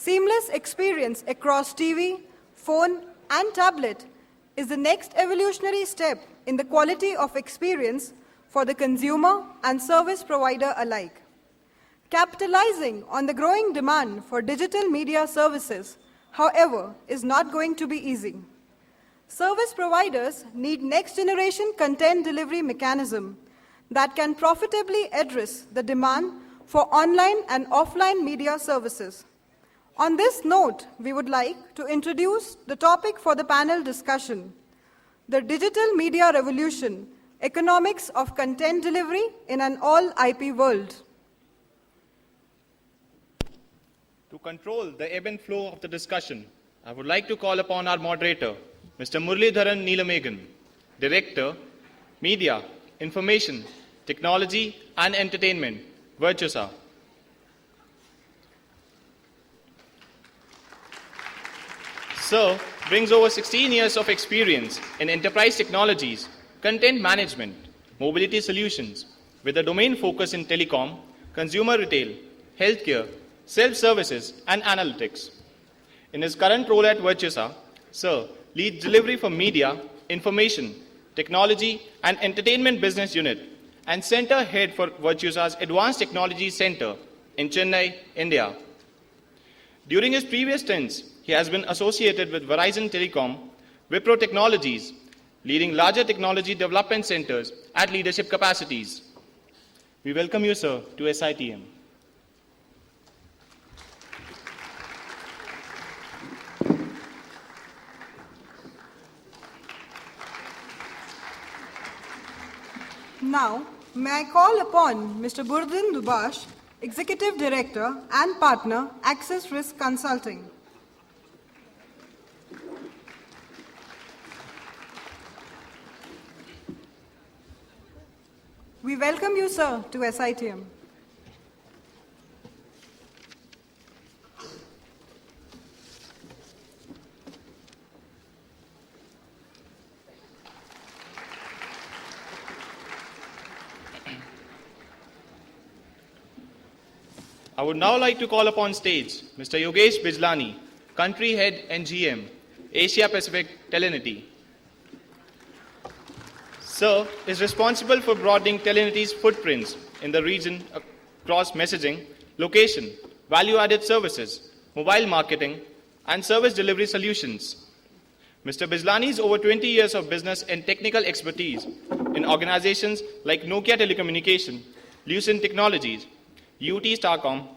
Seamless experience across TV, phone, and tablet is the next evolutionary step in the quality of experience for the consumer and service provider alike. Capitalizing on the growing demand for digital media services, however, is not going to be easy. Service providers need next-generation content delivery mechanism that can profitably address the demand for online and offline media services. On this note, we would like to introduce the topic for the panel discussion, the digital media revolution, economics of content delivery in an all-IP world. To control the ebb and flow of the discussion, I would like to call upon our moderator, Mr. Muralidharan Neelamegan, Director, Media, Information, Technology and Entertainment, Virtusa. Sir brings over 16 years of experience in enterprise technologies, content management, mobility solutions, with a domain focus in telecom, consumer retail, healthcare, self-services, and analytics. In his current role at Virtusa, Sir leads delivery for media, information, technology, and entertainment business unit, and center head for Virtusa's Advanced Technology Center in Chennai, India. During his previous stints, he has been associated with Verizon Telecom, Wipro Technologies, leading larger technology development centers at leadership capacities. We welcome you, sir, to SITM. Now, may I call upon Mr. Burdin Dubash, Executive Director and Partner, Axis Risk Consulting. We welcome you, sir, to SITM. I would now like to call upon stage Mr. Yogesh Bijlani, Country Head NGM, Asia Pacific Telenity. Sir is responsible for broadening Telenity's footprints in the region across messaging, location, value-added services, mobile marketing, and service delivery solutions. Mr. Bijlani's over 20 years of business and technical expertise in organizations like Nokia Telecommunication, Lucent Technologies, UT Starcom,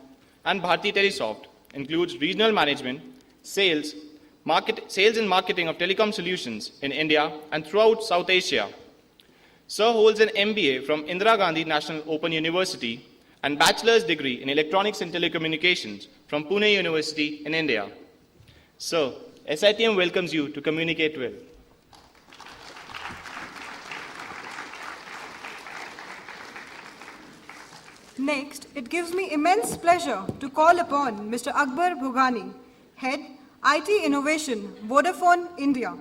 and Bharti Telesoft includes regional management, sales and marketing of telecom solutions in India and throughout South Asia. Sir holds an MBA from Indira Gandhi National Open University and bachelor's degree in electronics and telecommunications from Pune University in India. Sir, SITM welcomes you to Communicate Well. Next, it gives me immense pleasure to call upon Mr. Akbar Bhughani, Head, IT Innovation, Vodafone India.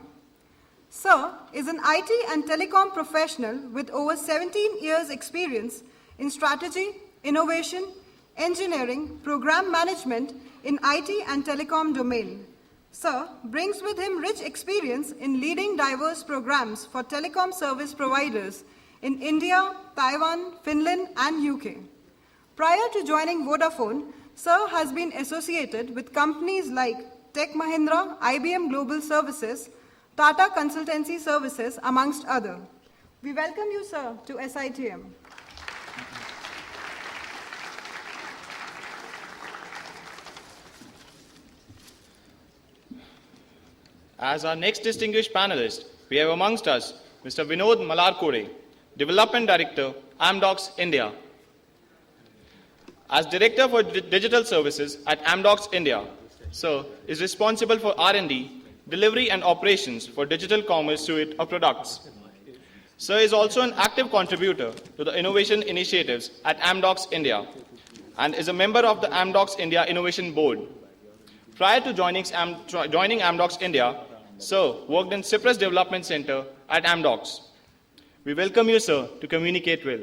Sir is an IT and telecom professional with over 17 years' experience in strategy, innovation, engineering, program management in IT and telecom domain. Sir brings with him rich experience in leading diverse programs for telecom service providers in India, Taiwan, Finland, and UK. Prior to joining Vodafone, Sir has been associated with companies like Tech Mahindra, IBM Global Services, Tata Consultancy Services, amongst others. We welcome you, sir, to SITM. As our next distinguished panelist, we have amongst us Mr. Vinod Malarkore, Development Director, Amdocs India. As Director for Digital Services at Amdocs India, Sir is responsible for R&D, delivery and operations for digital commerce suite of products. Sir is also an active contributor to the innovation initiatives at Amdocs India and is a member of the Amdocs India Innovation Board. Prior to joining Amdocs India, Sir worked in Cyprus Development Center at Amdocs. We welcome you, sir, to Communicate Well.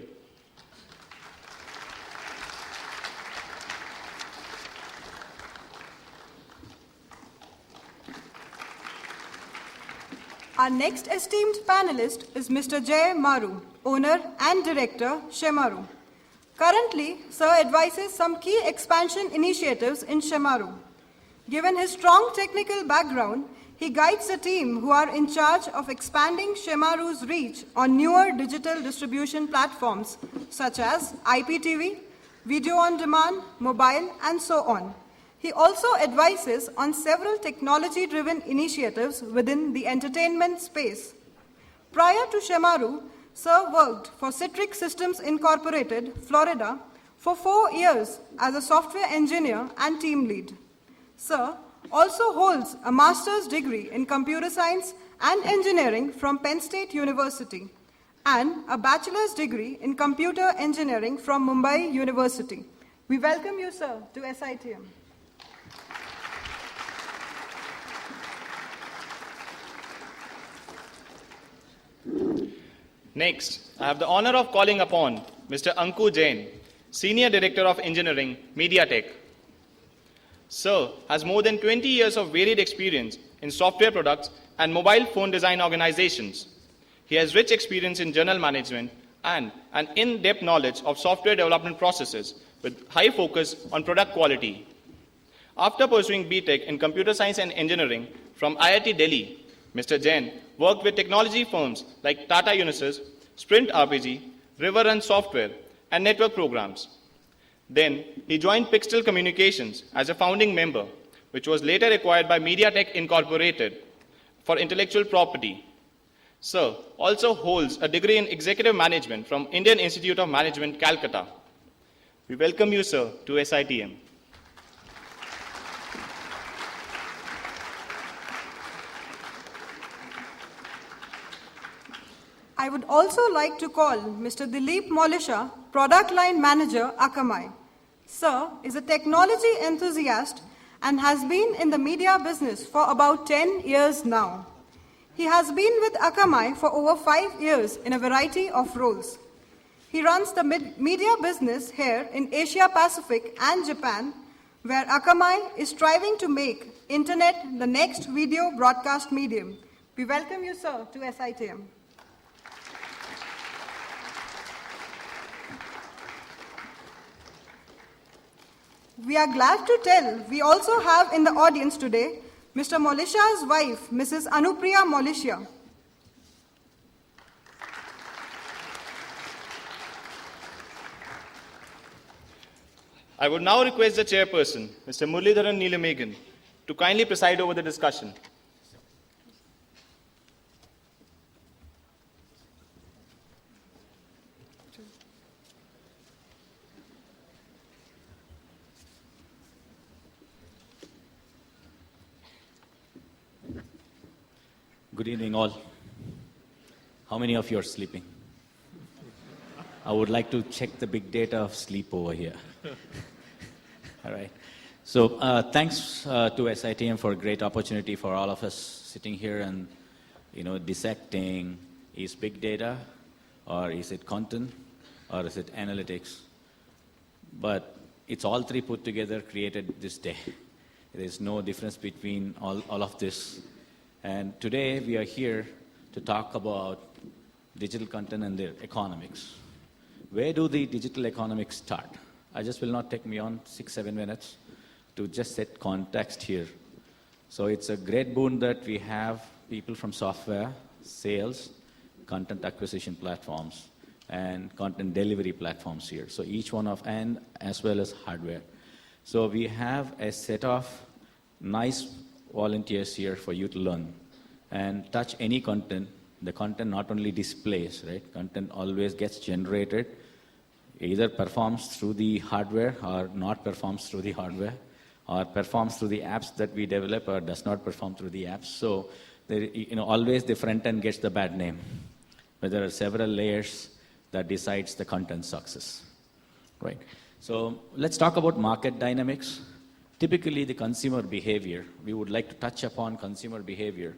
Our next esteemed panelist is Mr. Jay Maru, owner and director, Shemaru. Currently, Sir advises some key expansion initiatives in Shemaru. Given his strong technical background, he guides the team who are in charge of expanding Shemaru's reach on newer digital distribution platforms such as IPTV, video on demand, mobile, and so on. He also advises on several technology-driven initiatives within the entertainment space. Prior to Shemaru, Sir worked for Citrix Systems Incorporated, Florida, for 4 years as a software engineer and team lead. Sir also holds a master's degree in computer science and engineering from Penn State University and a bachelor's degree in computer engineering from Mumbai University. We welcome you, sir, to SITM. Next, I have the honor of calling upon Mr. Anku Jain, Senior Director of Engineering, MediaTek. Sir has more than 20 years of varied experience in software products and mobile phone design organizations. He has rich experience in general management and an in-depth knowledge of software development processes with high focus on product quality. After pursuing BTech in Computer Science and Engineering from IIT Delhi, Mr. Jain worked with technology firms like Tata Unisys, Sprint RPG, River Run Software, and network programs. Then he joined Pixtel Communications as a founding member, which was later acquired by MediaTek Incorporated for intellectual property. Sir also holds a degree in executive management from Indian Institute of Management, Calcutta. We welcome you, sir, to SITM. I would also like to call Mr. Dilip Molisha, Product Line Manager, Akamai. Sir is a technology enthusiast and has been in the media business for about 10 years now. He has been with Akamai for over 5 years in a variety of roles. He runs the media business here in Asia Pacific and Japan, where Akamai is striving to make internet the next video broadcast medium. We welcome you, sir, to SITM. We are glad to tell we also have in the audience today Mr. Molisha's wife, Mrs. Anupriya Molisha. I would now request the chairperson, Mr. Muralidharan Neelamegan, to kindly preside over the discussion. Good evening, all. How many of you are sleeping? I would like to check the big data of sleep over here. All right. So thanks to SITM for a great opportunity for all of us sitting here and, dissecting, is big data, or is it content, or is it analytics? But it's all three put together created this day. There is no difference between all of this. And today we are here to talk about digital content and their economics. Where do the digital economics start? I just will not take me on 6-7 minutes to just set context here. So it's a great boon that we have people from software, sales, content acquisition platforms, and content delivery platforms here. So each one of, and as well as hardware. So we have a set of nice volunteers here for you to learn and touch any content. The content not only displays, right? Content always gets generated, either performs through the hardware or not performs through the hardware, or performs through the apps that we develop or does not perform through the apps. So there, always the front end gets the bad name. But there are several layers that decides the content success, right? So let's talk about market dynamics. Typically, the consumer behavior, we would like to touch upon consumer behavior,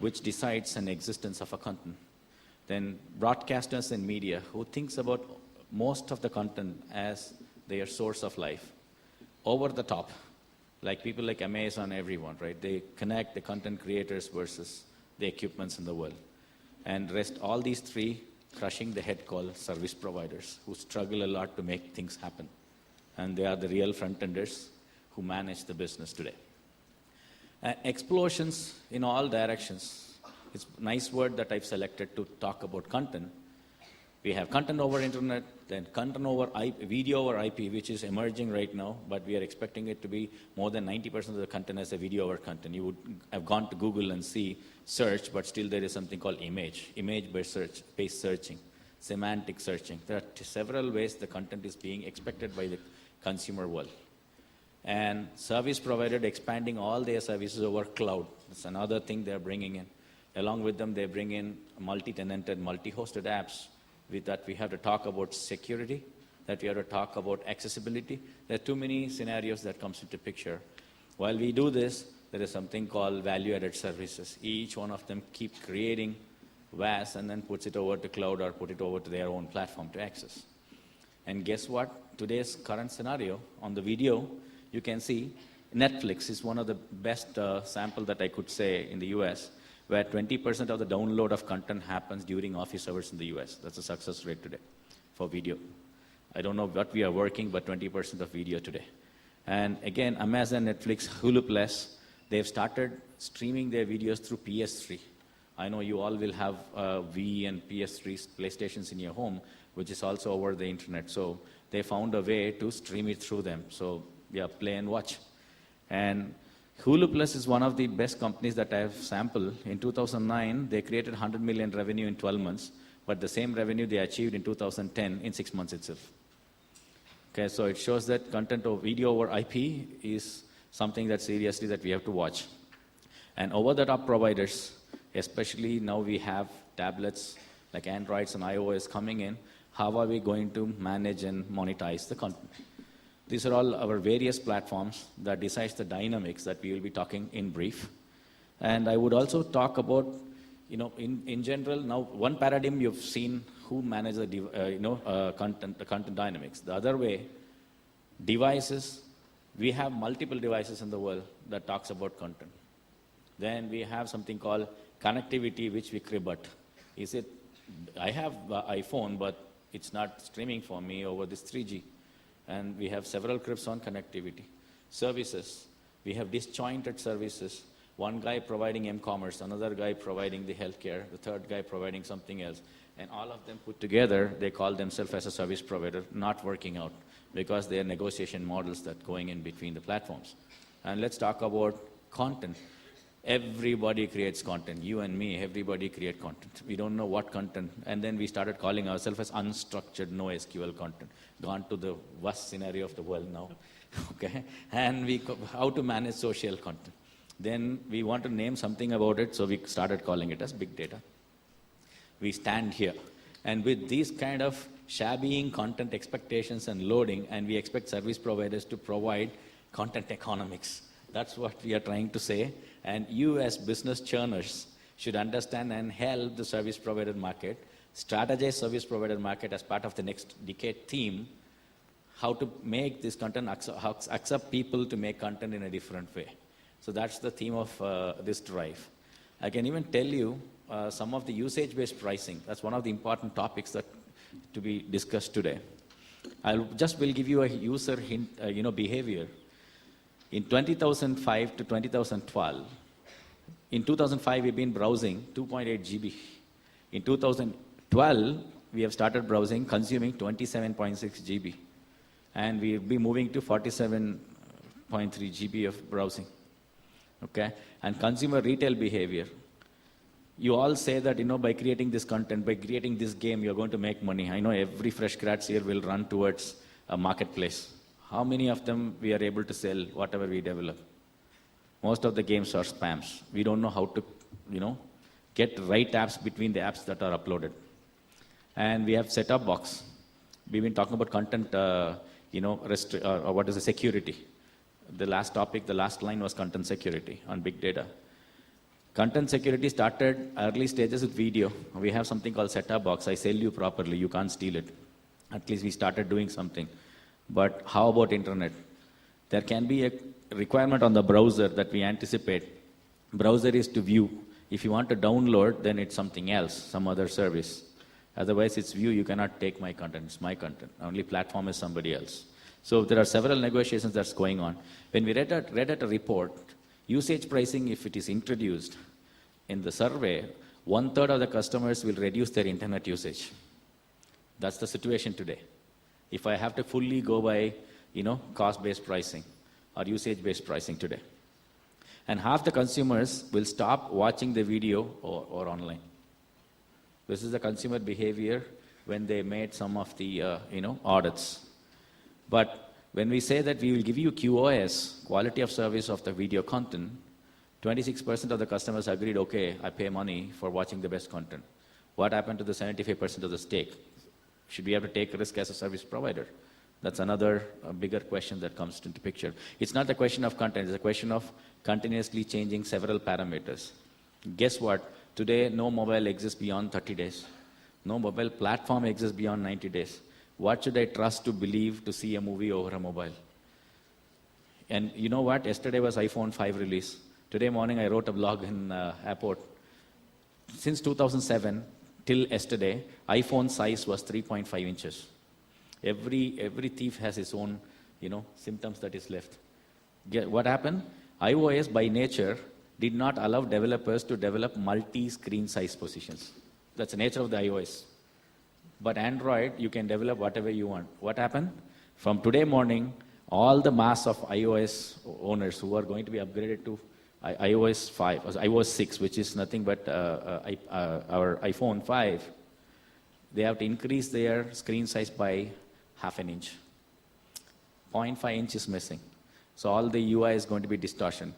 which decides an existence of a content. Then broadcasters and media, who thinks about most of the content as their source of life. Over the top, like people like Amazon, everyone, right? They connect the content creators versus the equipments in the world. And rest all these three crushing the head called service providers who struggle a lot to make things happen. And they are the real front-enders who manage the business today. Explosions in all directions. It's a nice word that I've selected to talk about content. We have content over internet, then content over video over IP, which is emerging right now, but we are expecting it to be more than 90% of the content as a video over content. You would have gone to Google and see search, but still there is something called image-based searching, semantic searching. There are several ways the content is being expected by the consumer world. And service provider expanding all their services over cloud. That's another thing they're bringing in. Along with them, they bring in multi-tenanted, multi-hosted apps. With that, we have to talk about security, that we have to talk about accessibility. There are too many scenarios that comes into picture. While we do this, there is something called value-added services. Each one of them keep creating VAS and then puts it over to cloud or put it over to their own platform to access. And guess what? Today's current scenario on the video, you can see Netflix is one of the best sample that I could say in the US, where 20% of the download of content happens during office hours in the US. That's a success rate today for video. I don't know what we are working, but 20% of video today. And again, Amazon, Netflix, Hulu Plus, they've started streaming their videos through PS3. I know you all will have Wii and PS3 PlayStations in your home, which is also over the internet. So they found a way to stream it through them. So yeah, play and watch. And Hulu Plus is one of the best companies that I have sampled. In 2009, they created 100 million revenue in 12 months, but the same revenue they achieved in 2010 in 6 months itself. Okay, so it shows that content or video over IP is something that seriously that we have to watch. And over-the-top providers, especially now we have tablets like Androids and iOS coming in, how are we going to manage and monetize the content? These are all our various platforms that decides the dynamics that we will be talking in brief. And I would also talk about, in general, now one paradigm you've seen who manages the content dynamics. The other way, devices, we have multiple devices in the world that talks about content. Then we have something called connectivity, which we cribut. I have iPhone, but it's not streaming for me over this 3G. And we have several cribs on connectivity. Services, we have disjointed services. One guy providing m-commerce, another guy providing the healthcare, the third guy providing something else. And all of them put together, they call themselves as a service provider, not working out because they are negotiation models that going in between the platforms. And let's talk about content. Everybody creates content. You and me, everybody create content. We don't know what content. And then we started calling ourselves as unstructured, no SQL content. Gone to the worst scenario of the world now. Okay? And how to manage social content. Then we want to name something about it, so we started calling it as big data. We stand here. And with these kind of shabbying content expectations and loading, and we expect service providers to provide content economics. That's what we are trying to say. And you as business churners should understand and help the service provider market, strategize service provider market as part of the next decade theme, how to make this content, accept people to make content in a different way. So that's the theme of this drive. I can even tell you some of the usage-based pricing. That's one of the important topics that to be discussed today. will give you a user hint, behavior. In 2005 to 2012, in 2005 we've been browsing 2.8 GB. In 2012, we have started browsing, consuming 27.6 GB. And we'll be moving to 47.3 GB of browsing. Okay? And consumer retail behavior. You all say that, by creating this content, by creating this game, you're going to make money. I know every fresh grads here will run towards a marketplace. How many of them we are able to sell whatever we develop? Most of the games are spams. We don't know how to, get right apps between the apps that are uploaded. And we have set-top box. We've been talking about content, what is the security. The last topic, the last line was content security on big data. Content security started early stages with video. We have something called set-top box. I sell you properly. You can't steal it. At least we started doing something. But how about internet? There can be a requirement on the browser that we anticipate. Browser is to view. If you want to download, then it's something else, some other service. Otherwise, it's view, you cannot take my content, it's my content. Only platform is somebody else. So there are several negotiations that's going on. When we read at a report, usage pricing, if it is introduced in the survey, 1/3 of the customers will reduce their internet usage. That's the situation today. If I have to fully go by, cost-based pricing or usage-based pricing today. And half the consumers will stop watching the video or online. This is the consumer behavior when they made some of the, audits. But when we say that we will give you QoS, quality of service of the video content, 26% of the customers agreed, okay, I pay money for watching the best content. What happened to the 75% of the stake? Should we have to take risk as a service provider? That's another bigger question that comes into picture. It's not a question of content, it's a question of continuously changing several parameters. Guess what? Today, no mobile exists beyond 30 days. No mobile platform exists beyond 90 days. What should I trust to believe to see a movie over a mobile? And you know what? Yesterday was iPhone 5 release. Today morning, I wrote a blog in Airport. Since 2007 till yesterday, iPhone size was 3.5 inches. Every thief has his own, symptoms that is left. What happened? iOS by nature did not allow developers to develop multi-screen size positions. That's the nature of the iOS. But Android, you can develop whatever you want. What happened? From today morning, all the mass of iOS owners who are going to be upgraded to iOS 5, iOS 6, which is nothing but our iPhone 5, they have to increase their screen size by half an inch. 0.5 inch is missing. So all the UI is going to be distortion.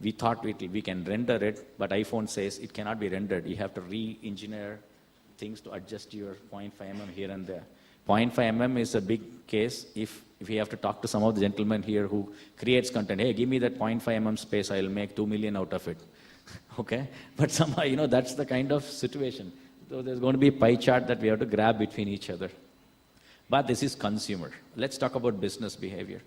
We thought we can render it, but iPhone says it cannot be rendered. You have to re-engineer things to adjust your 0.5 mm here and there. 0.5 mm is a big case if we have to talk to some of the gentlemen here who creates content. Hey, give me that 0.5 mm space, I'll make 2 million out of it. Okay? But somehow, that's the kind of situation. So there's going to be a pie chart that we have to grab between each other. But this is consumer. Let's talk about business behavior.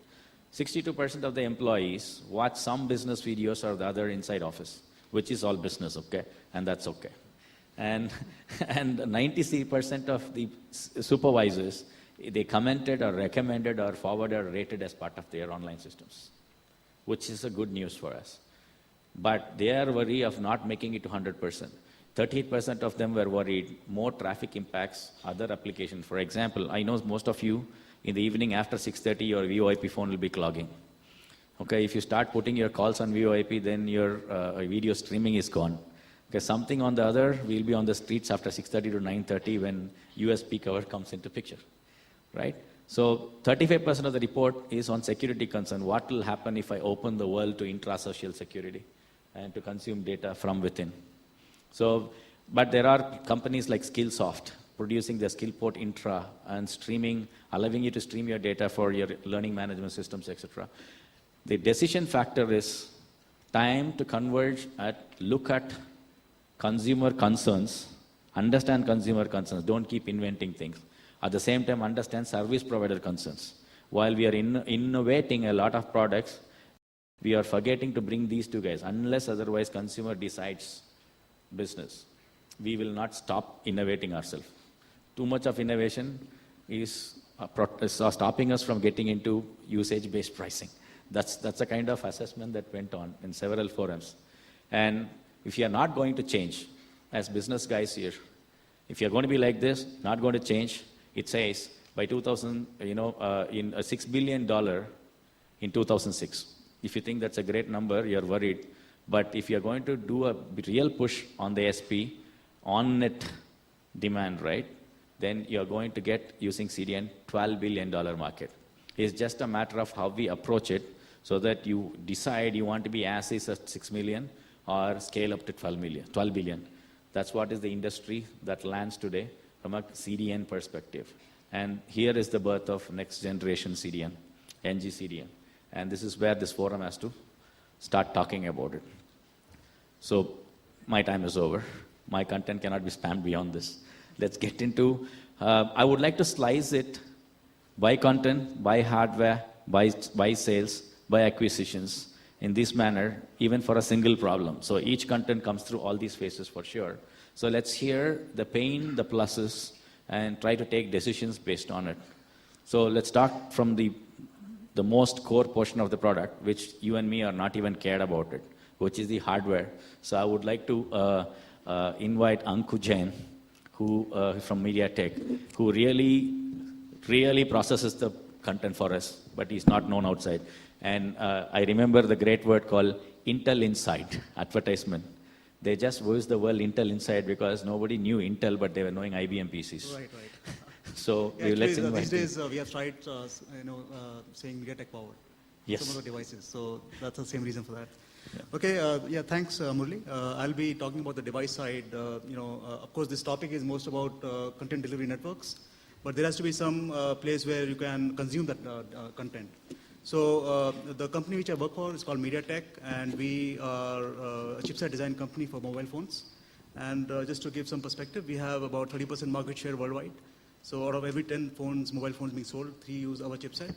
62% of the employees watch some business videos or the other inside office, which is all business, okay? And that's okay. And 93% of the supervisors, they commented or recommended or forwarded or rated as part of their online systems, which is a good news for us. But they are worried of not making it to 100%. 38% of them were worried more traffic impacts other applications. For example, I know most of you, in the evening after 6:30, your VoIP phone will be clogging. Okay, if you start putting your calls on VoIP, then your video streaming is gone. Okay, something on the other, we'll be on the streets after 6:30 to 9:30 when US peak hour comes into picture, right? So 35% of the report is on security concern. What will happen if I open the world to intra-social security and to consume data from within? So, but there are companies like Skillsoft producing the Skillport Intra and streaming, allowing you to stream your data for your learning management systems, etc. The decision factor is time to converge look at consumer concerns, understand consumer concerns, don't keep inventing things. At the same time, understand service provider concerns. While we are innovating a lot of products, we are forgetting to bring these two guys. Unless otherwise consumer decides business, we will not stop innovating ourselves. Too much of innovation is stopping us from getting into usage-based pricing. That's the kind of assessment that went on in several forums. And if you are not going to change, as business guys here, if you're going to be like this, not going to change, it says by 2000, in $6 billion in 2006. If you think that's a great number, you're worried. But if you're going to do a real push on the SP, on net demand, right, then you're going to get, using CDN, $12 billion market. It's just a matter of how we approach it so that you decide you want to be as is at 6 million or scale up to 12 billion. That's what is the industry that lands today from a CDN perspective. And here is the birth of next generation CDN, NG CDN. And this is where this forum has to start talking about it. So my time is over. My content cannot be spammed beyond this. Let's get into, I would like to slice it by content, by hardware, by sales, by acquisitions, in this manner, even for a single problem. So each content comes through all these phases for sure. So let's hear the pain, the pluses, and try to take decisions based on it. So let's start from the most core portion of the product, which you and me are not even cared about it, which is the hardware. So I would like to invite Anku Jain, who from MediaTek, who really processes the content for us, but he's not known outside. And I remember the great word called Intel Inside advertisement. They just used the word Intel Inside because nobody knew Intel, but they were knowing IBM PCs. Right. So Yeah, let's actually, invite these him. days we have tried, saying MediaTek powered. Yes. Some of the devices. So that's the same reason for that. Okay. Thanks, Murli. I'll be talking about the device side. Of course, this topic is most about content delivery networks, but there has to be some place where you can consume that content. So the company which I work for is called MediaTek, and we are a chipset design company for mobile phones. And just to give some perspective, we have about 30% market share worldwide. So out of every 10 mobile phones being sold, 3 use our chipset.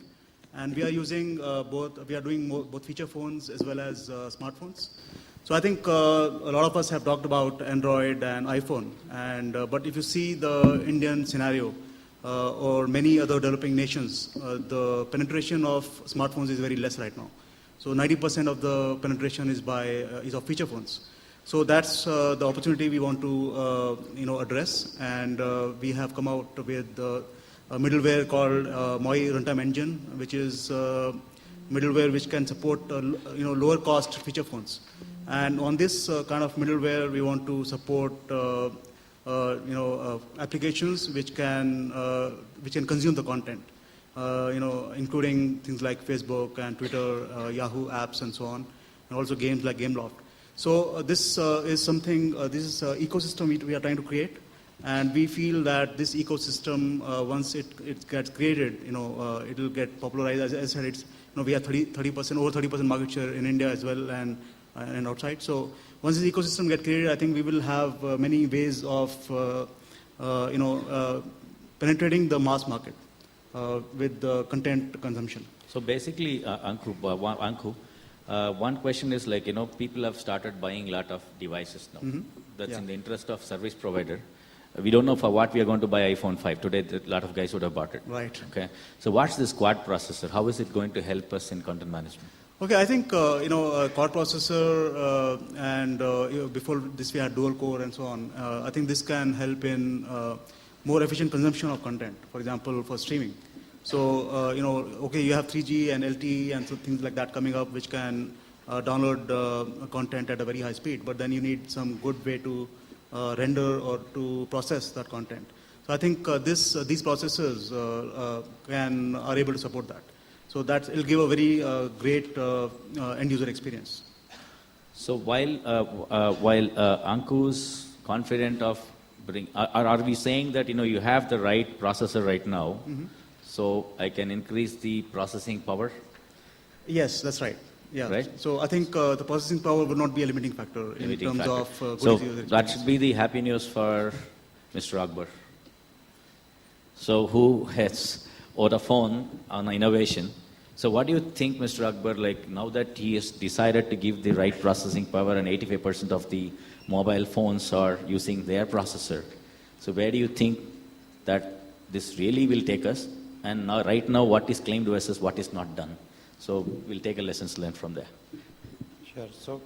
And we are using both feature phones as well as smartphones. So I think a lot of us have talked about Android and iPhone. But if you see the Indian scenario, or many other developing nations, the penetration of smartphones is very less right now. So 90% of the penetration is of feature phones. So that's the opportunity we want to address, and we have come out with a middleware called MOI Runtime Engine, which is middleware which can support lower cost feature phones. And on this kind of middleware, we want to support applications which can consume the content, including things like Facebook and Twitter, Yahoo apps, and so on, and also games like Gameloft. So this is something. This is an ecosystem we are trying to create, and we feel that this ecosystem, once it gets created, it will get popularized. As I said, it's we have 30%, over 30% market share in India as well, and outside. So once this ecosystem gets created, I think we will have many ways of penetrating the mass market with the content consumption. So basically, Anku, one question is people have started buying a lot of devices now. Mm-hmm. That's Yeah. in the interest of service provider. We don't know for what we are going to buy iPhone 5. Today, a lot of guys would have bought it. Right. Okay. So what's this quad processor? How is it going to help us in content management? Okay, I think quad processor and before this we had dual core and so on. I think this can help in more efficient consumption of content. For example, for streaming. So you have 3G and LTE and so things like that coming up, which can download content at a very high speed. But then you need some good way to render or to process that content. So I think these processors are able to support that. So that will give a very great end user experience. So while Anku's confident of are we saying that you have the right processor right now, Mm-hmm. so I can increase the processing power? Yes, that's right. Yeah. Right? So I think the processing power would not be a limiting factor in Limiting terms factor. of good So user experience. that should be the happy news for Mr. Akbar. So who heads Vodafone on innovation? So what do you think, Mr. Akbar, now that he has decided to give the right processing power and 85% of the mobile phones are using their processor, so where do you think that this really will take us? And now, right now, what is claimed versus what is not done? So we'll take a lessons learned from there. Sure. So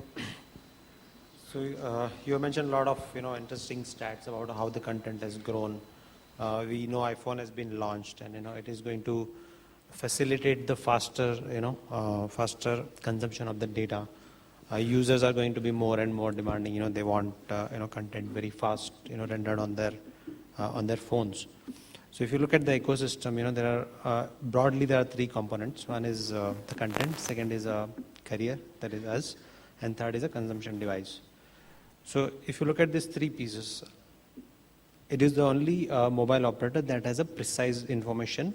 you mentioned a lot of interesting stats about how the content has grown. We know iPhone has been launched, and it is going to facilitate the faster consumption of the data. Users are going to be more and more demanding. They want content very fast, rendered on their phones. So if you look at the ecosystem, there are broadly there are 3 components. One is the content, second is a carrier, that is us, and third is a consumption device. So if you look at these 3 pieces, it is the only mobile operator that has a precise information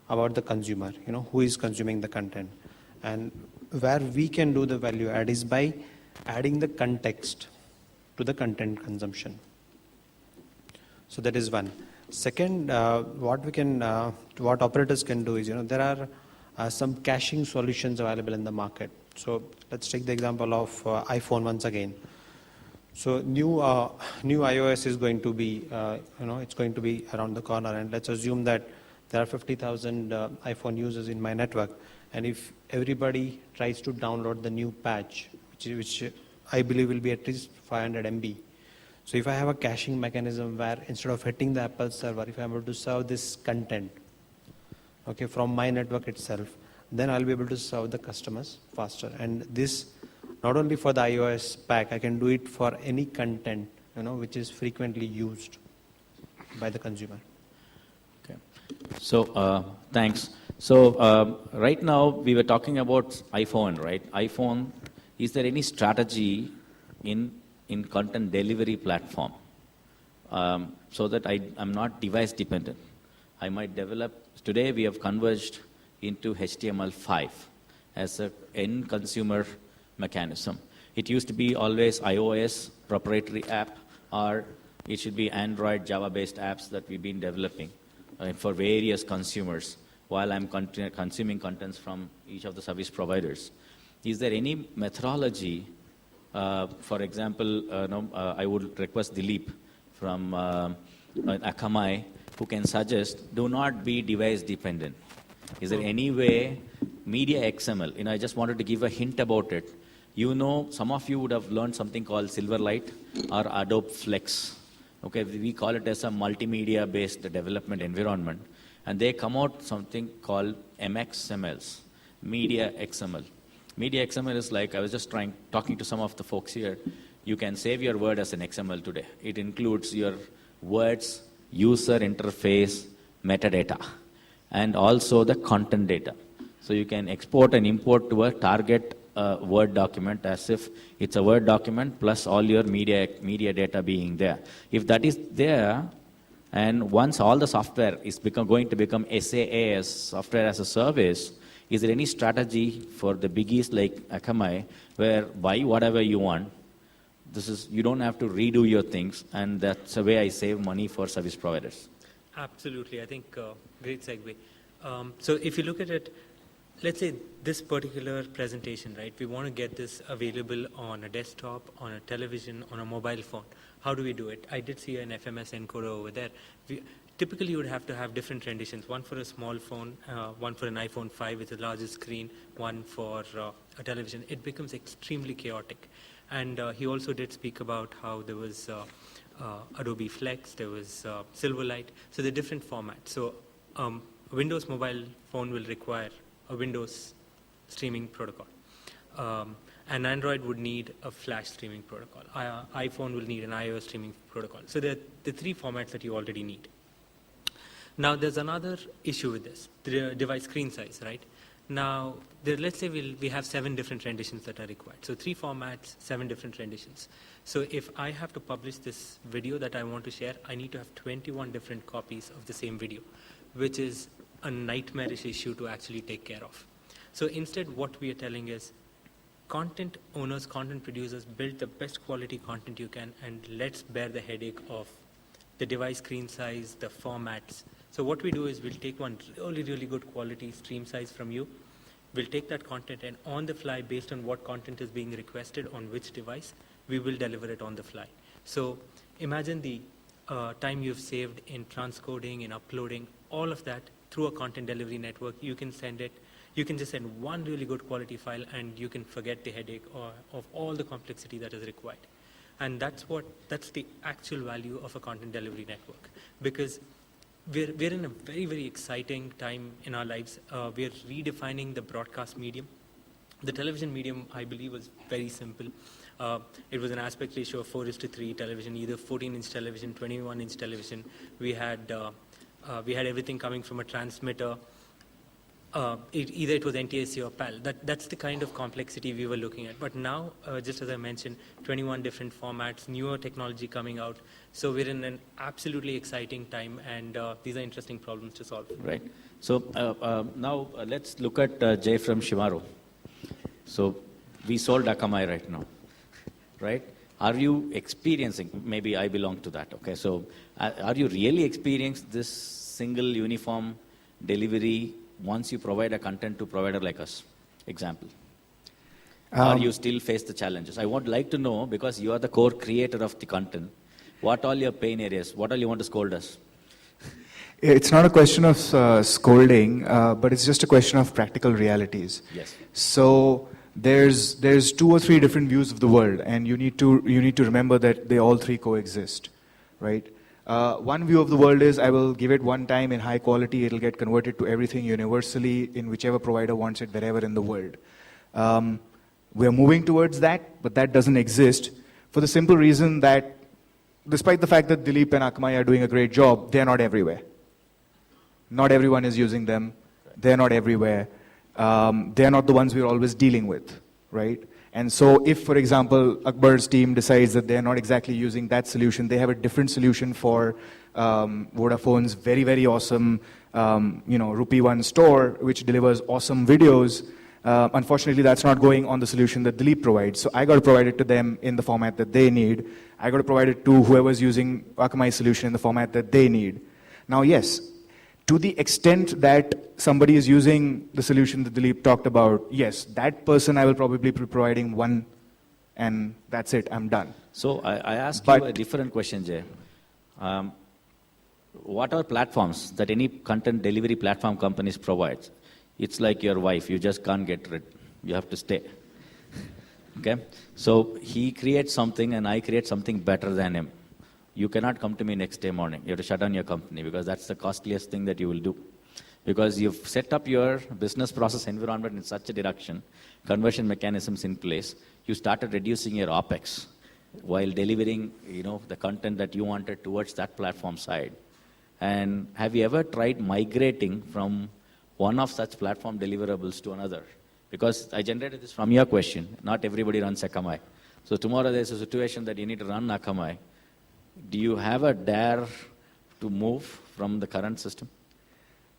about the consumer, who is consuming the content. And where we can do the value add is by adding the context to the content consumption. So that is one. Second, what operators can do is, there are some caching solutions available in the market. So let's take the example of iPhone once again. So new iOS is going to be, it's going to be around the corner, and let's assume that there are 50,000 iPhone users in my network, and if everybody tries to download the new patch, which I believe will be at least 500 MB. So if I have a caching mechanism where instead of hitting the Apple server, if I'm able to serve this content, okay, from my network itself, then I'll be able to serve the customers faster. And this, not only for the iOS pack, I can do it for any content, which is frequently used by the consumer. Okay. So, thanks. So, right now we were talking about iPhone, right? iPhone, is there any strategy in content delivery platform so that I'm not device dependent? I might develop, today we have converged into HTML5 as an end consumer mechanism. It used to be always iOS proprietary app, or it should be Android Java-based apps that we've been developing for various consumers while I'm consuming contents from each of the service providers. Is there any methodology, for example, I would request Dilip from Akamai, who can suggest, do not be device dependent. Is there any way, Media XML, I just wanted to give a hint about it. Some of you would have learned something called Silverlight or Adobe Flex. Okay, we call it as a multimedia-based development environment. And they come out something called MXMLs, Media XML. Media XML is like, I was just talking to some of the folks here, you can save your Word as an XML today. It includes your words, user interface, metadata, and also the content data. So you can export and import to a target Word document as if it's a Word document plus all your media data being there. If that is there, and once all the software is going to become SaaS, software as a service, is there any strategy for the biggies like Akamai where buy whatever you want? You don't have to redo your things, and that's the way I save money for service providers. Absolutely. I think great segue. So if you look at it, let's say this particular presentation, right? We want to get this available on a desktop, on a television, on a mobile phone. How do we do it? I did see an FMS encoder over there. Typically, you would have to have different renditions, one for a small phone, one for an iPhone 5 with a larger screen, one for a television. It becomes extremely chaotic. And he also did speak about how there was Adobe Flex, there was Silverlight. So the different formats. So a Windows mobile phone will require a Windows streaming protocol. And Android would need a Flash streaming protocol. iPhone will need an iOS streaming protocol. So there are the three formats that you already need. Now, there's another issue with this, the device screen size, right? Now, let's say we have 7 different renditions that are required. So 3 formats, 7 different renditions. So if I have to publish this video that I want to share, I need to have 21 different copies of the same video, which is a nightmarish issue to actually take care of. So instead, what we are telling is, content owners, content producers, build the best quality content you can, and let's bear the headache of the device screen size, the formats. So what we do is we'll take one really, really good quality stream size from you. We'll take that content, and on the fly, based on what content is being requested on which device, we will deliver it on the fly. So imagine the time you've saved in transcoding, in uploading, all of that through a content delivery network. You can send it. You can just send one really good quality file, and you can forget the headache of all the complexity that is required. And that's the actual value of a content delivery network, because we're in a very, very exciting time in our lives. We're redefining the broadcast medium. The television medium, I believe, was very simple. It was an aspect ratio of 4:3 television, either 14-inch television, 21-inch television. We had everything coming from a transmitter. Either it was NTSC or PAL. That's the kind of complexity we were looking at. But now, just as I mentioned, 21 different formats, newer technology coming out. So we're in an absolutely exciting time, and these are interesting problems to solve. Right. So now let's look at Jay from Shimano. So we sold Akamai right now, right? Are you experiencing, maybe I belong to that, okay? So are you really experiencing this single uniform delivery once you provide a content to provider like us? Example. or you still face the challenges? I would like to know, because you are the core creator of the content, what all your pain areas, what all you want to scold us? It's not a question of scolding, but it's just a question of practical realities. Yes. So there's 2 or 3 different views of the world, and you need to remember that they all 3 coexist, right? One view of the world is, I will give it one time in high quality, it'll get converted to everything universally in whichever provider wants it wherever in the world. We're moving towards that, but that doesn't exist for the simple reason that despite the fact that Dileep and Akamai are doing a great job, they're not everywhere. Not everyone is using them. They're not everywhere. They're not the ones we're always dealing with, right? And so if, for example, Akbar's team decides that they're not exactly using that solution, they have a different solution for Vodafone's very, very awesome, Rupee One store, which delivers awesome videos. Unfortunately, that's not going on the solution that Dileep provides. So I got to provide it to them in the format that they need. I got to provide it to whoever's using Akamai's solution in the format that they need. Now, yes, to the extent that somebody is using the solution that Dileep talked about, yes, that person I will probably be providing one, and that's it, I'm done. So I ask But- you a different question, Jay. What are platforms that any content delivery platform companies provide? It's like your wife, you just can't get rid. You have to stay. Okay? So he creates something and I create something better than him. You cannot come to me next day morning. You have to shut down your company because that's the costliest thing that you will do. Because you've set up your business process environment in such a direction, conversion mechanisms in place, you started reducing your OPEX while delivering, the content that you wanted towards that platform side. And have you ever tried migrating from one of such platform deliverables to another? Because I generated this from your question. Not everybody runs Akamai. So tomorrow there's a situation that you need to run Akamai. Do you have a dare to move from the current system?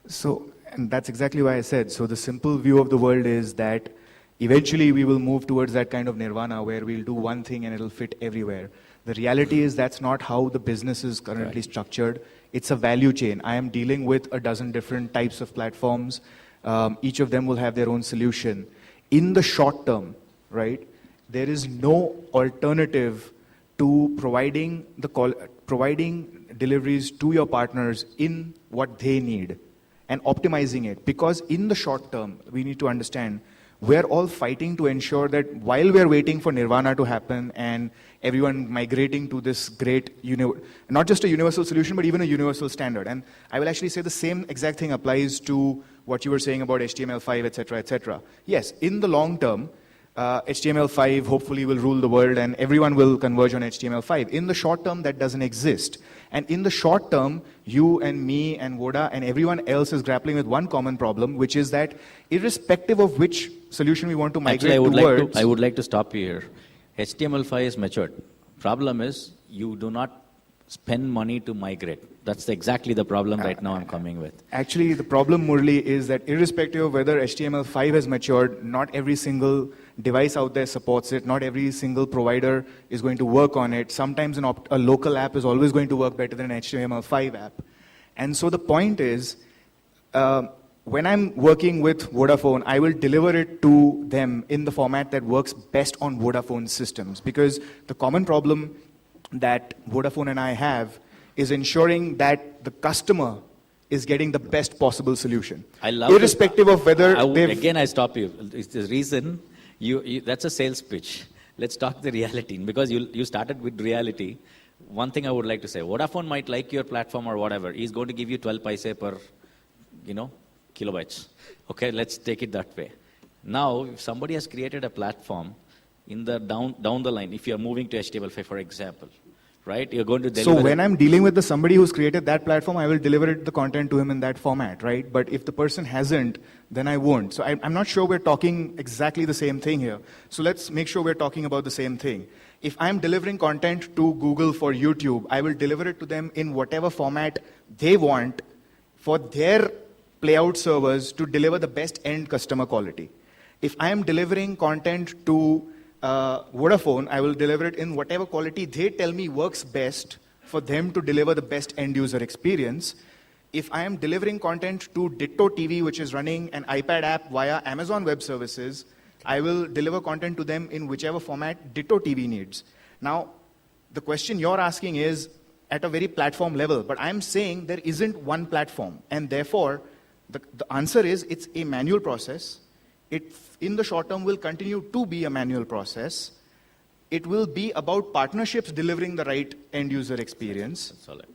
So, and that's exactly why I said, so the simple view of the world is that eventually we will move towards that kind of nirvana where we'll do one thing and it'll fit everywhere. The reality is that's not how the business is currently structured. It's a value chain. I am dealing with a dozen different types of platforms. Each of them will have their own solution. In the short term, right, there is no alternative to providing deliveries to your partners in what they need and optimizing it. Because in the short term, we need to understand, we're all fighting to ensure that while we're waiting for nirvana to happen and everyone migrating to this great, not just a universal solution, but even a universal standard. And I will actually say the same exact thing applies to what you were saying about HTML5, etc., etc. Yes, in the long term, HTML5 hopefully will rule the world and everyone will converge on HTML5. In the short term, that doesn't exist. And in the short term, you and me and Voda and everyone else is grappling with one common problem, which is that irrespective of which solution we want to migrate towards... I would like to stop you here. HTML5 is matured. Problem is, you do not spend money to migrate. That's exactly the problem right now I'm coming with. Actually, the problem, Murli, is that irrespective of whether HTML5 has matured, not every single device out there supports it. Not every single provider is going to work on it. Sometimes a local app is always going to work better than an HTML5 app. And so the point is, when I'm working with Vodafone, I will deliver it to them in the format that works best on Vodafone systems. Because the common problem that Vodafone and I have is ensuring that the customer is getting the best possible solution. I love irrespective of whether again, I stop you. It's the reason that's a sales pitch. Let's talk the reality. Because you started with reality. One thing I would like to say, Vodafone might like your platform or whatever. He's going to give you 12 paise per, kilobytes. Okay, let's take it that way. Now, if somebody has created a platform in the down the line, if you're moving to HTML5, for example, right? You're going to deliver. So when I'm dealing with somebody who's created that platform, I will deliver the content to him in that format, right? But if the person hasn't, then I won't. So I'm not sure we're talking exactly the same thing here. So let's make sure we're talking about the same thing. If I'm delivering content to Google for YouTube, I will deliver it to them in whatever format they want for their playout servers to deliver the best end customer quality. If I am delivering content to Vodafone, I will deliver it in whatever quality they tell me works best for them to deliver the best end user experience. If I am delivering content to Ditto TV, which is running an iPad app via Amazon Web Services, I will deliver content to them in whichever format Ditto TV needs. Now, the question you're asking is at a very platform level, but I'm saying there isn't one platform, and therefore, the answer is it's a manual process. It, in the short term, will continue to be a manual process. It will be about partnerships delivering the right end user experience. That's all right.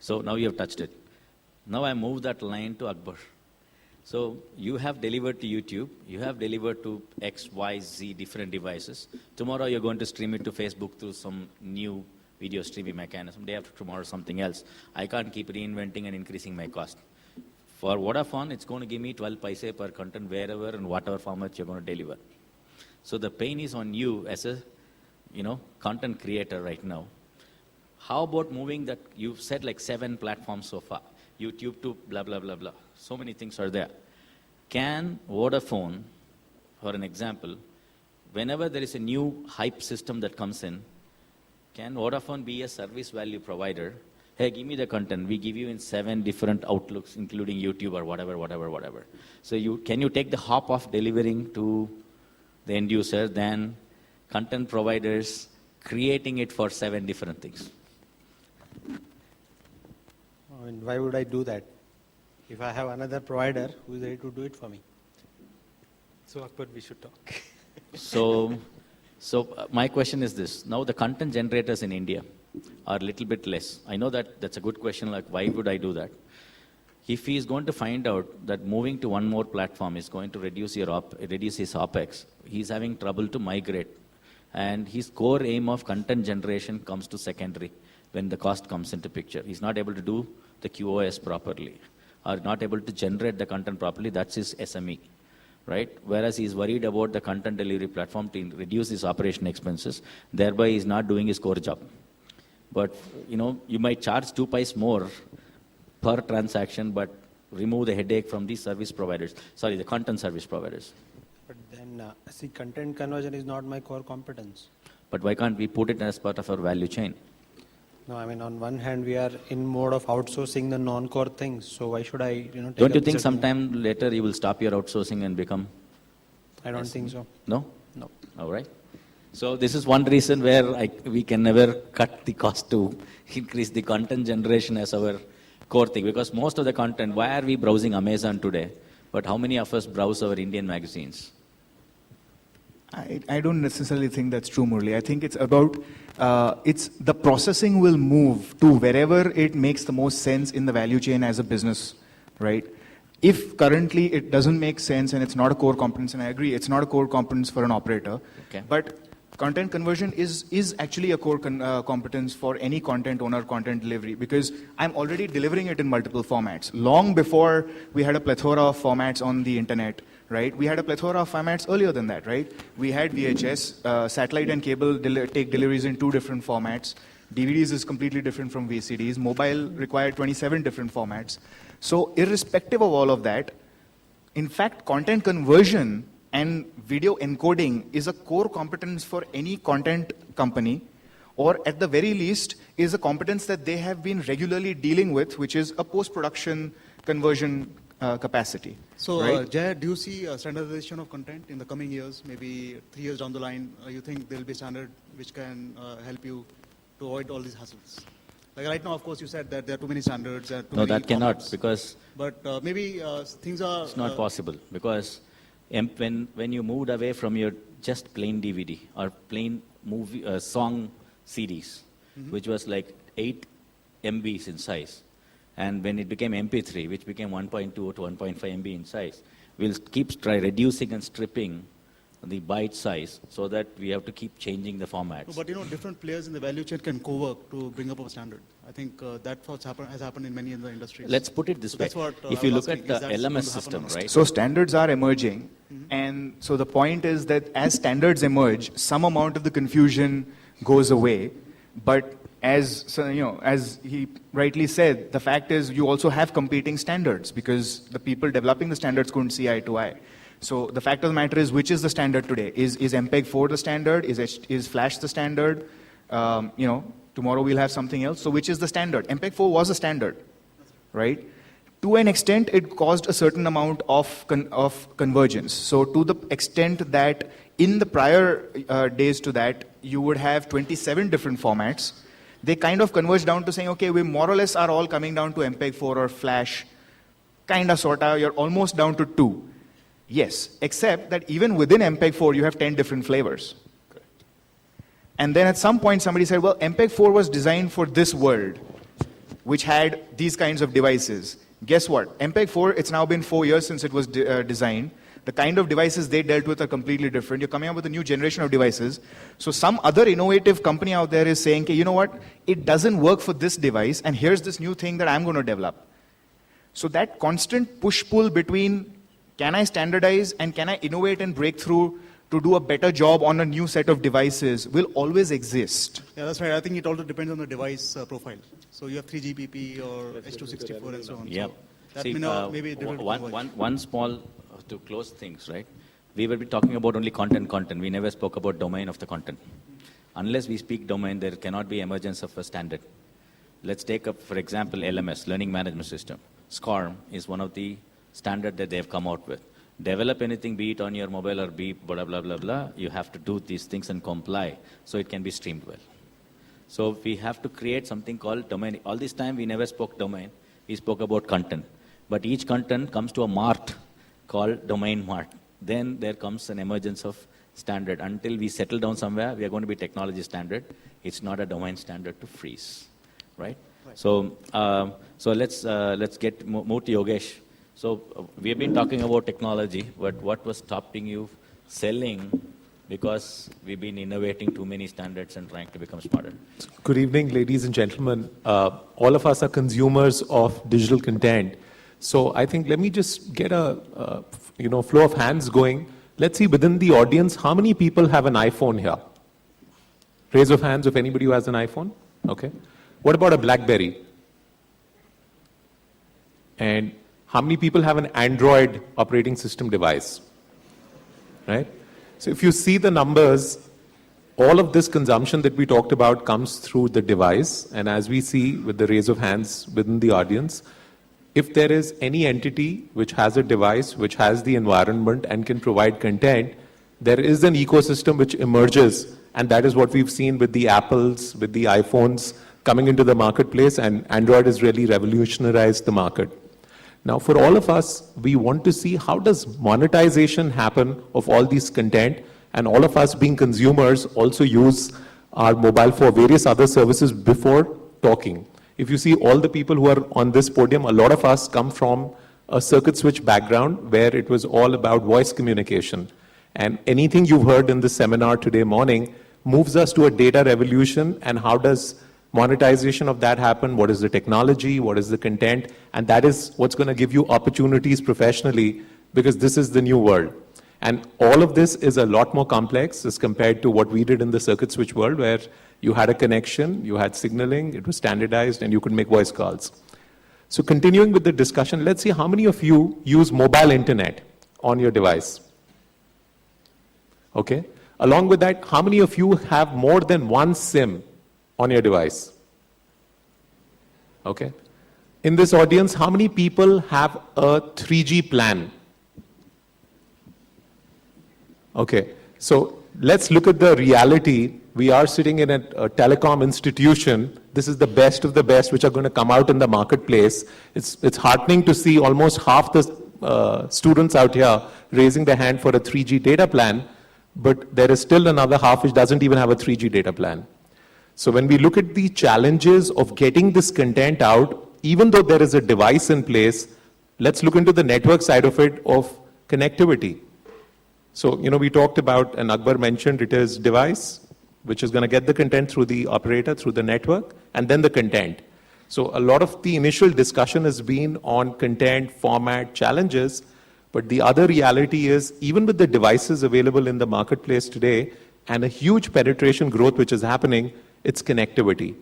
So now you have touched it. Now I move that line to Akbar. So you have delivered to YouTube, you have delivered to X, Y, Z different devices. Tomorrow you're going to stream it to Facebook through some new video streaming mechanism. Day after tomorrow something else. I can't keep reinventing and increasing my cost. For Vodafone, it's going to give me 12 paise per content wherever and whatever format you're going to deliver. So the pain is on you as a content creator right now. How about moving that? You've said like 7 platforms so far. YouTube to blah, blah, blah, blah. So many things are there. Can Vodafone, for an example, whenever there is a new hype system that comes in, can Vodafone be a service value provider? Hey, give me the content. We give you in 7 different outlooks, including YouTube or whatever. So can you take the hop of delivering to the end user than content providers creating it for 7 different things? I mean, why would I do that? If I have another provider who is ready to do it for me. So Akbar, we should talk. So my question is this. Now the content generators in India are a little bit less. I know that's a good question, like why would I do that? If he is going to find out that moving to one more platform is going to reduce his OPEX, he's having trouble to migrate. And his core aim of content generation comes to secondary when the cost comes into picture. He's not able to do the QoS properly or not able to generate the content properly. That's his SME, right? Whereas he's worried about the content delivery platform to reduce his operation expenses, thereby he's not doing his core job. But, you might charge 2 paise more per transaction, but remove the headache from the service providers. Sorry, the content service providers. But then, content conversion is not my core competence. But why can't we put it as part of our value chain? No, I mean, on one hand, we are in mode of outsourcing the non-core things. So why should I, take Don't you up think certain- sometime later you will stop your outsourcing and become? I don't think so. No? No. All right. So this is one reason where we can never cut the cost to increase the content generation as our core thing. Because most of the content, why are we browsing Amazon today? But how many of us browse our Indian magazines? I don't necessarily think that's true, Murli. I think it's about, the processing will move to wherever it makes the most sense in the value chain as a business, right? If currently it doesn't make sense and it's not a core competence, and I agree, it's not a core competence for an operator, Okay. but content conversion is actually a core competence for any content owner, content delivery, because I'm already delivering it in multiple formats. Long before we had a plethora of formats on the internet, right? We had a plethora of formats earlier than that, right? We had VHS, satellite and cable take deliveries in 2 different formats. DVDs is completely different from VCDs. Mobile required 27 different formats. So irrespective of all of that, in fact, content conversion and video encoding is a core competence for any content company, or at the very least is a competence that they have been regularly dealing with, which is a post-production conversion capacity. So, right? Jay, do you see standardization of content in the coming years, maybe 3 years down the line? You think there will be a standard which can help you to avoid all these hassles? Like right now, of course, you said that there are too many standards. There are too No, many that cannot, formats. because But maybe things are... it's not possible. Because when you moved away from your just plain DVD or plain movie song CDs, which was like 8 MBs in size, and when it became MP3, which became 1.2 to 1.5 MB in size, we'll try reducing and stripping the byte size so that we have to keep changing the formats. No, but different players in the value chain can co-work to bring up a standard. I think that's what has happened in many other industries. Let's put it this So way. that's what, If I you was look at asking, the is that going to LMS happen system, or not? right? So standards are emerging, and so the point is that as standards emerge, some amount of the confusion goes away. But as he rightly said, the fact is you also have competing standards because the people developing the standards couldn't see eye to eye. So the fact of the matter is, which is the standard today? Is MPEG-4 the standard? Is Flash the standard? Tomorrow we'll have something else. So which is the standard? MPEG-4 was a standard, right? To an extent, it caused a certain amount of convergence. So to the extent that in the prior days to that, you would have 27 different formats, they kind of converged down to saying, okay, we more or less are all coming down to MPEG-4 or Flash, kind of, sort of, you're almost down to 2. Yes, except that even within MPEG-4, you have 10 different flavors. And then at some point, somebody said, well, MPEG-4 was designed for this world, which had these kinds of devices. Guess what? MPEG-4, it's now been 4 years since it was designed. The kind of devices they dealt with are completely different. You're coming up with a new generation of devices. So some other innovative company out there is saying, okay, you know what? It doesn't work for this device, and here's this new thing that I'm going to develop. So that constant push-pull between can I standardize and can I innovate and break through to do a better job on a new set of devices will always exist. Yeah, that's right. I think it also depends on the device profile. So you have 3GPP or H.264 and so on. Yeah. So that See, maybe different. one small, to close things, right? We will be talking about only content. We never spoke about domain of the content. Unless we speak domain, there cannot be emergence of a standard. Let's take up, for example, LMS, Learning Management System. SCORM is one of the standard that they have come out with. Develop anything, be it on your mobile or be blah, blah, blah, blah, you have to do these things and comply so it can be streamed well. So we have to create something called domain. All this time we never spoke domain, we spoke about content. But each content comes to a mart called domain mart. Then there comes an emergence of standard. Until we settle down somewhere, we are going to be technology standard. It's not a domain standard to freeze, right? So, let's move to Yogesh. So we have been talking about technology, but what was stopping you selling? Because we've been innovating too many standards and trying to become smarter. Good evening, ladies and gentlemen. All of us are consumers of digital content. So I think let me just get a flow of hands going. Let's see within the audience, how many people have an iPhone here? Raise of hands if anybody who has an iPhone. Okay. What about a BlackBerry? And how many people have an Android operating system device? Right? So if you see the numbers, all of this consumption that we talked about comes through the device. And as we see with the raise of hands within the audience, if there is any entity which has a device, which has the environment and can provide content, there is an ecosystem which emerges. And that is what we've seen with the Apples, with the iPhones coming into the marketplace, and Android has really revolutionized the market. Now, for all of us, we want to see how does monetization happen of all these content, and all of us being consumers also use our mobile for various other services before talking. If you see all the people who are on this podium, a lot of us come from a circuit switch background where it was all about voice communication. And anything you've heard in this seminar today morning moves us to a data revolution, and how does monetization of that happen? What is the technology? What is the content? And that is what's going to give you opportunities professionally, because this is the new world. And all of this is a lot more complex as compared to what we did in the circuit switch world, where you had a connection, you had signaling, it was standardized, and you could make voice calls. So continuing with the discussion, let's see how many of you use mobile internet on your device. Okay. Along with that, how many of you have more than one SIM on your device? Okay. In this audience, how many people have a 3G plan? Okay. So let's look at the reality. We are sitting in a telecom institution. This is the best of the best which are going to come out in the marketplace. It's heartening to see almost half the students out here raising their hand for a 3G data plan, but there is still another half which doesn't even have a 3G data plan. So when we look at the challenges of getting this content out, even though there is a device in place, let's look into the network side of it, of connectivity. So, we talked about, and Akbar mentioned, it is device, which is going to get the content through the operator, through the network, and then the content. So a lot of the initial discussion has been on content, format, challenges, but the other reality is, even with the devices available in the marketplace today, and a huge penetration growth which is happening, it's connectivity.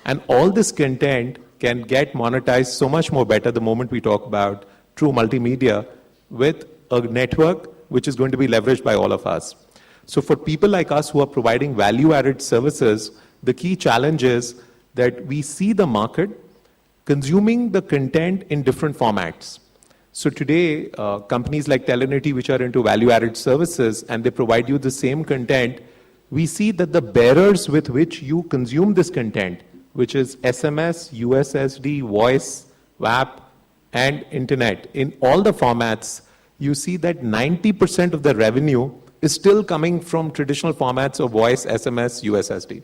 And all this content can get monetized so much more better the moment we talk about true multimedia with a network which is going to be leveraged by all of us. So for people like us who are providing value-added services, the key challenge is that we see the market, consuming the content in different formats. So today, companies like Telenity, which are into value-added services, and they provide you the same content, we see that the bearers with which you consume this content, which is SMS, USSD, voice, WAP, and internet, in all the formats, you see that 90% of the revenue is still coming from traditional formats of voice, SMS, USSD.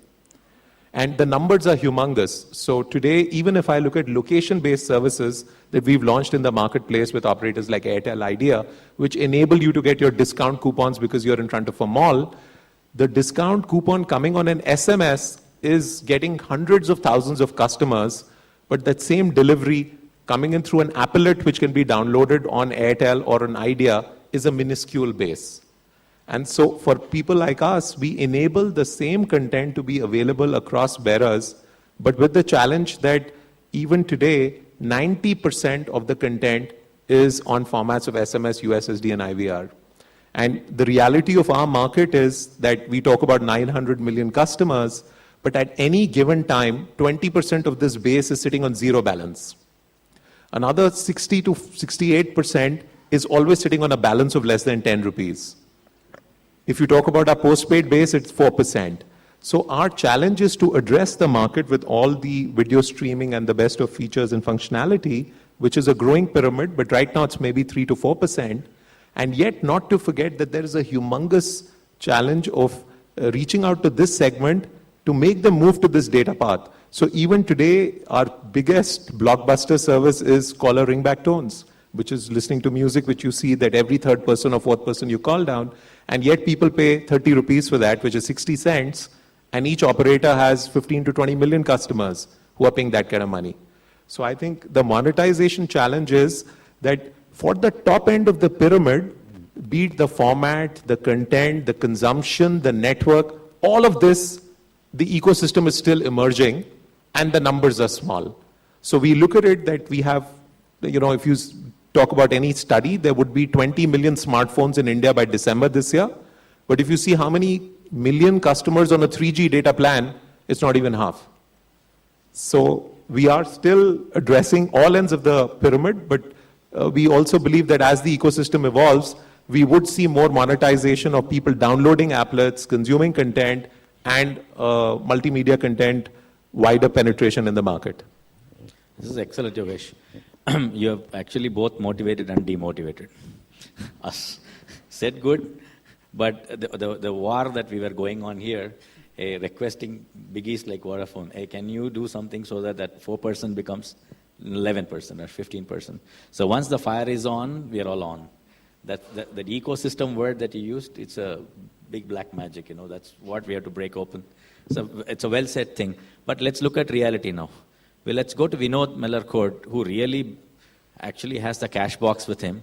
And the numbers are humongous. So today, even if I look at location-based services that we've launched in the marketplace with operators like Airtel Idea, which enable you to get your discount coupons because you're in front of a mall, the discount coupon coming on an SMS is getting hundreds of thousands of customers, but that same delivery coming in through an applet which can be downloaded on Airtel or an Idea is a minuscule base. And so for people like us, we enable the same content to be available across bearers, but with the challenge that even today, 90% of the content is on formats of SMS, USSD, and IVR. And the reality of our market is that we talk about 900 million customers, but at any given time, 20% of this base is sitting on zero balance. Another 60 to 68% is always sitting on a balance of less than 10 rupees. If you talk about our postpaid base, it's 4%. So our challenge is to address the market with all the video streaming and the best of features and functionality, which is a growing pyramid, but right now it's maybe 3 to 4%. And yet not to forget that there is a humongous challenge of reaching out to this segment to make them move to this data path. So even today, our biggest blockbuster service is caller ringback tones, which is listening to music, which you see that every third person or fourth person you call down, and yet people pay 30 rupees for that, which is 60 cents, and each operator has 15 to 20 million customers who are paying that kind of money. So I think the monetization challenge is that for the top end of the pyramid, be it the format, the content, the consumption, the network, all of this, the ecosystem is still emerging and the numbers are small. So we look at it that we have, if you talk about any study, there would be 20 million smartphones in India by December this year. But if you see how many million customers on a 3G data plan, it's not even half. So we are still addressing all ends of the pyramid, but we also believe that as the ecosystem evolves, we would see more monetization of people downloading applets, consuming content, and multimedia content, wider penetration in the market. This is excellent, Yogesh. You have actually both motivated and demotivated us. Said good, but the war that we were going on here, requesting biggies like Vodafone, hey, can you do something so that 4% becomes 11% or 15%? So once the fire is on, we are all on. That ecosystem word that you used, it's a big black magic, that's what we have to break open. So it's a well said thing. But let's look at reality now. Well, let's go to Vinod Mellarkot, who really actually has the cash box with him,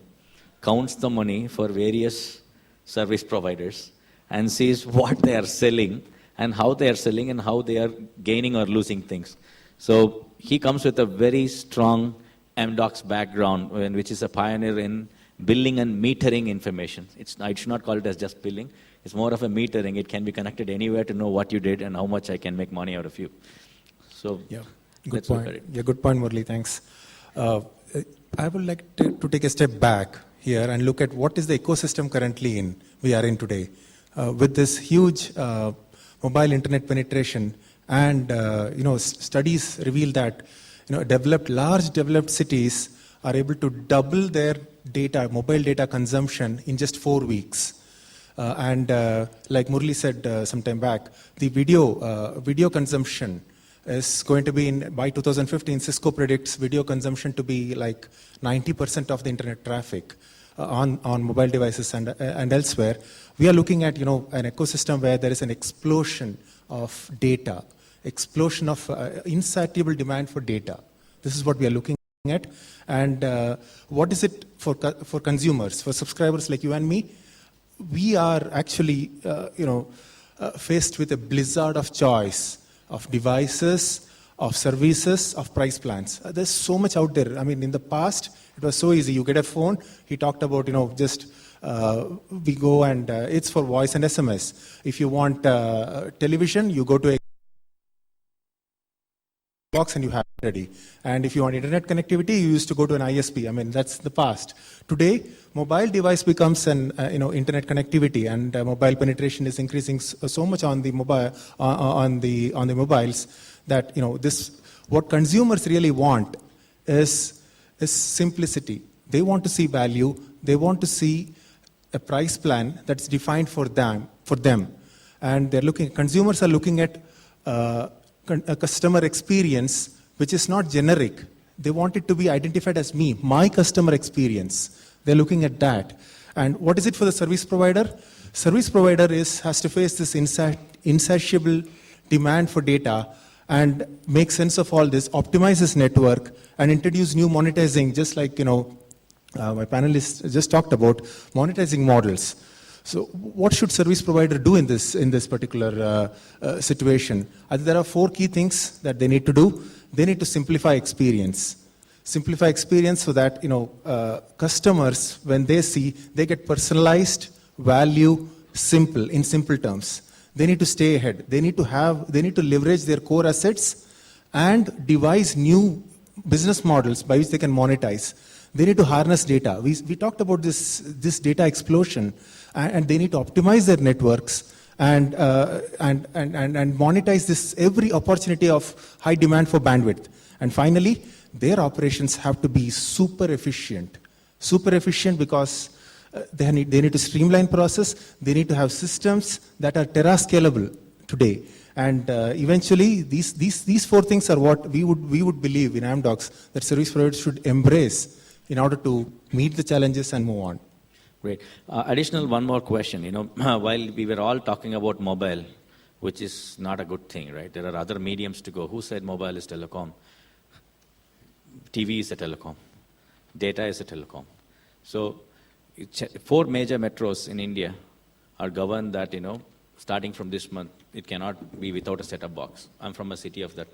counts the money for various service providers, and sees what they are selling and how they are selling and how they are gaining or losing things. So he comes with a very strong MDocs background, which is a pioneer in billing and metering information. I should not call it as just billing. It's more of a metering. It can be connected anywhere to know what you did and how much I can make money out of you. So yeah, good let's look point. at it. Yeah, good point, Murli. Thanks. I would like to take a step back here and look at what is the ecosystem currently we are in today. With this huge mobile internet penetration, and studies reveal that large developed cities are able to double their mobile data consumption in just 4 weeks. Like Murli said some time back, the video consumption is going to be by 2015, Cisco predicts video consumption to be like 90% of the internet traffic on mobile devices and elsewhere. We are looking at an ecosystem where there is an explosion of data, explosion of insatiable demand for data. This is what we are looking at. And what is it for consumers, for subscribers like you and me? We are actually faced with a blizzard of choice of devices, of services, of price plans. There's so much out there. I mean, in the past, it was so easy. You get a phone. He talked about, we go and it's for voice and SMS. If you want television, you go to a box and you have it ready. And if you want internet connectivity, you used to go to an ISP. I mean, that's the past. Today, mobile device becomes an internet connectivity, and mobile penetration is increasing so much on the mobile on the mobiles that what consumers really want is simplicity. They want to see value. They want to see a price plan that's defined for them. And consumers are looking at a customer experience which is not generic. They want it to be identified as my customer experience. They're looking at that. And what is it for the service provider? Service provider has to face this insatiable demand for data and make sense of all this, optimize his network, and introduce new monetizing, just like my panelists just talked about, monetizing models. So what should service provider do in this particular situation? There are 4 key things that they need to do. They need to simplify experience. Simplify experience so that customers, when they get personalized value, in simple terms. They need to stay ahead. They need to leverage their core assets and devise new business models by which they can monetize. They need to harness data. We talked about this data explosion, and they need to optimize their networks and monetize this every opportunity of high demand for bandwidth. And finally, their operations have to be super efficient because they need to streamline process. They need to have systems that are terascalable today. And eventually, these 4 things are what we would believe in Amdocs that service providers should embrace in order to meet the challenges and move on. Great. Additional one more question. While we were all talking about mobile, which is not a good thing, right? There are other mediums to go. Who said mobile is telecom? TV is a telecom. Data is a telecom. So 4 major metros in India are governed that, starting from this month, it cannot be without a set-top box. I'm from a city of that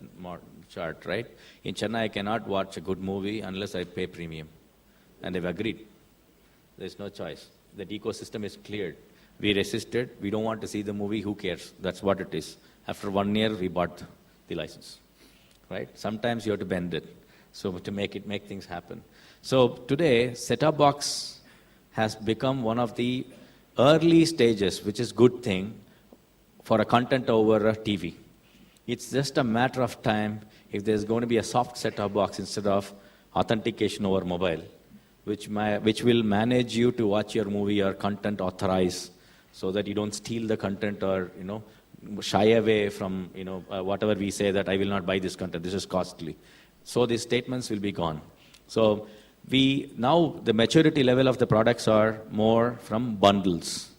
chart, right? In Chennai, I cannot watch a good movie unless I pay premium. And they've agreed. There's no choice. That ecosystem is cleared. We resisted. We don't want to see the movie. Who cares? That's what it is. After 1 year, we bought the license, right? Sometimes you have to bend it, so to make things happen. So today, set-top box has become one of the early stages, which is good thing for a content over a TV. It's just a matter of time if there's going to be a soft set-top box instead of authentication over mobile, which will manage you to watch your movie or content authorized so that you don't steal the content or, shy away from, whatever we say that I will not buy this content, this is costly. So these statements will be gone. So now the maturity level of the products are more from bundles.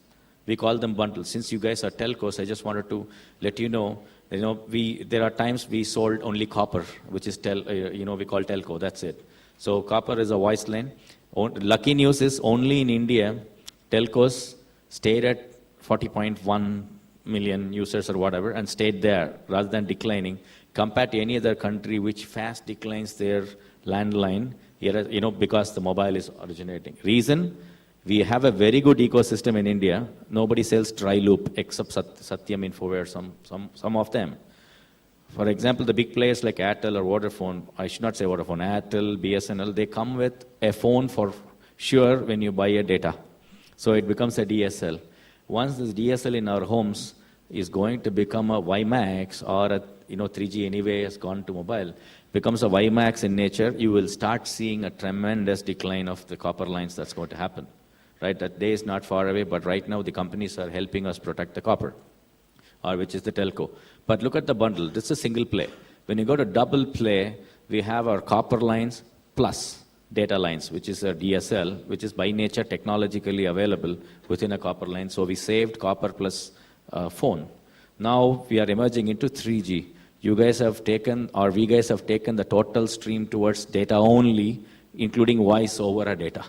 We call them bundles. Since you guys are telcos, I just wanted to let you know, there are times we sold only copper, which is we call telco, that's it. So copper is a voice line. Lucky news is only in India, telcos stayed at 40.1 million users or whatever and stayed there rather than declining compared to any other country which fast declines their landline, because the mobile is originating. Reason? We have a very good ecosystem in India. Nobody sells tri-loop except Satyam Infoware, some of them. For example, the big players like Airtel or Vodafone, I should not say Vodafone, Airtel, BSNL, they come with a phone for sure when you buy a data. So it becomes a DSL. Once this DSL in our homes is going to become a WiMAX or a 3G anyway has gone to mobile, becomes a WiMAX in nature, you will start seeing a tremendous decline of the copper lines that's going to happen. Right? That day is not far away, but right now the companies are helping us protect the copper, or which is the telco. But look at the bundle. This is a single play. When you go to double play, we have our copper lines plus data lines, which is a DSL, which is by nature technologically available within a copper line. So we saved copper plus phone. Now we are emerging into 3G. We guys have taken the total stream towards data only, including voice over a data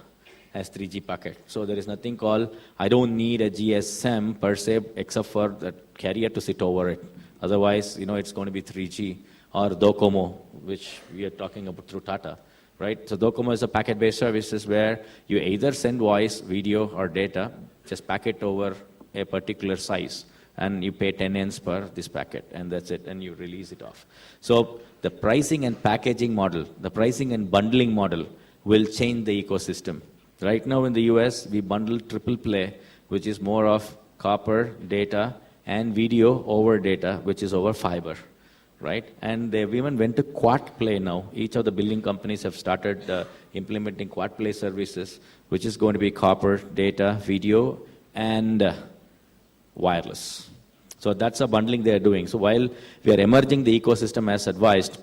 as 3G packet. So there is nothing called, I don't need a GSM per se, except for the carrier to sit over it. Otherwise, it's going to be 3G or Docomo, which we are talking about through Tata, right? So Docomo is a packet-based services where you either send voice, video, or data, just packet over a particular size. and you pay 10 yens per this packet, and that's it, and you release it off. So the pricing and packaging model, the pricing and bundling model will change the ecosystem. Right now in the US, we bundle triple play, which is more of copper, data, and video over data, which is over fiber, right? And they've even went to quad play now. Each of the billing companies have started implementing quad play services, which is going to be copper, data, video, and wireless. So that's a bundling they are doing. So while we are emerging the ecosystem as advised,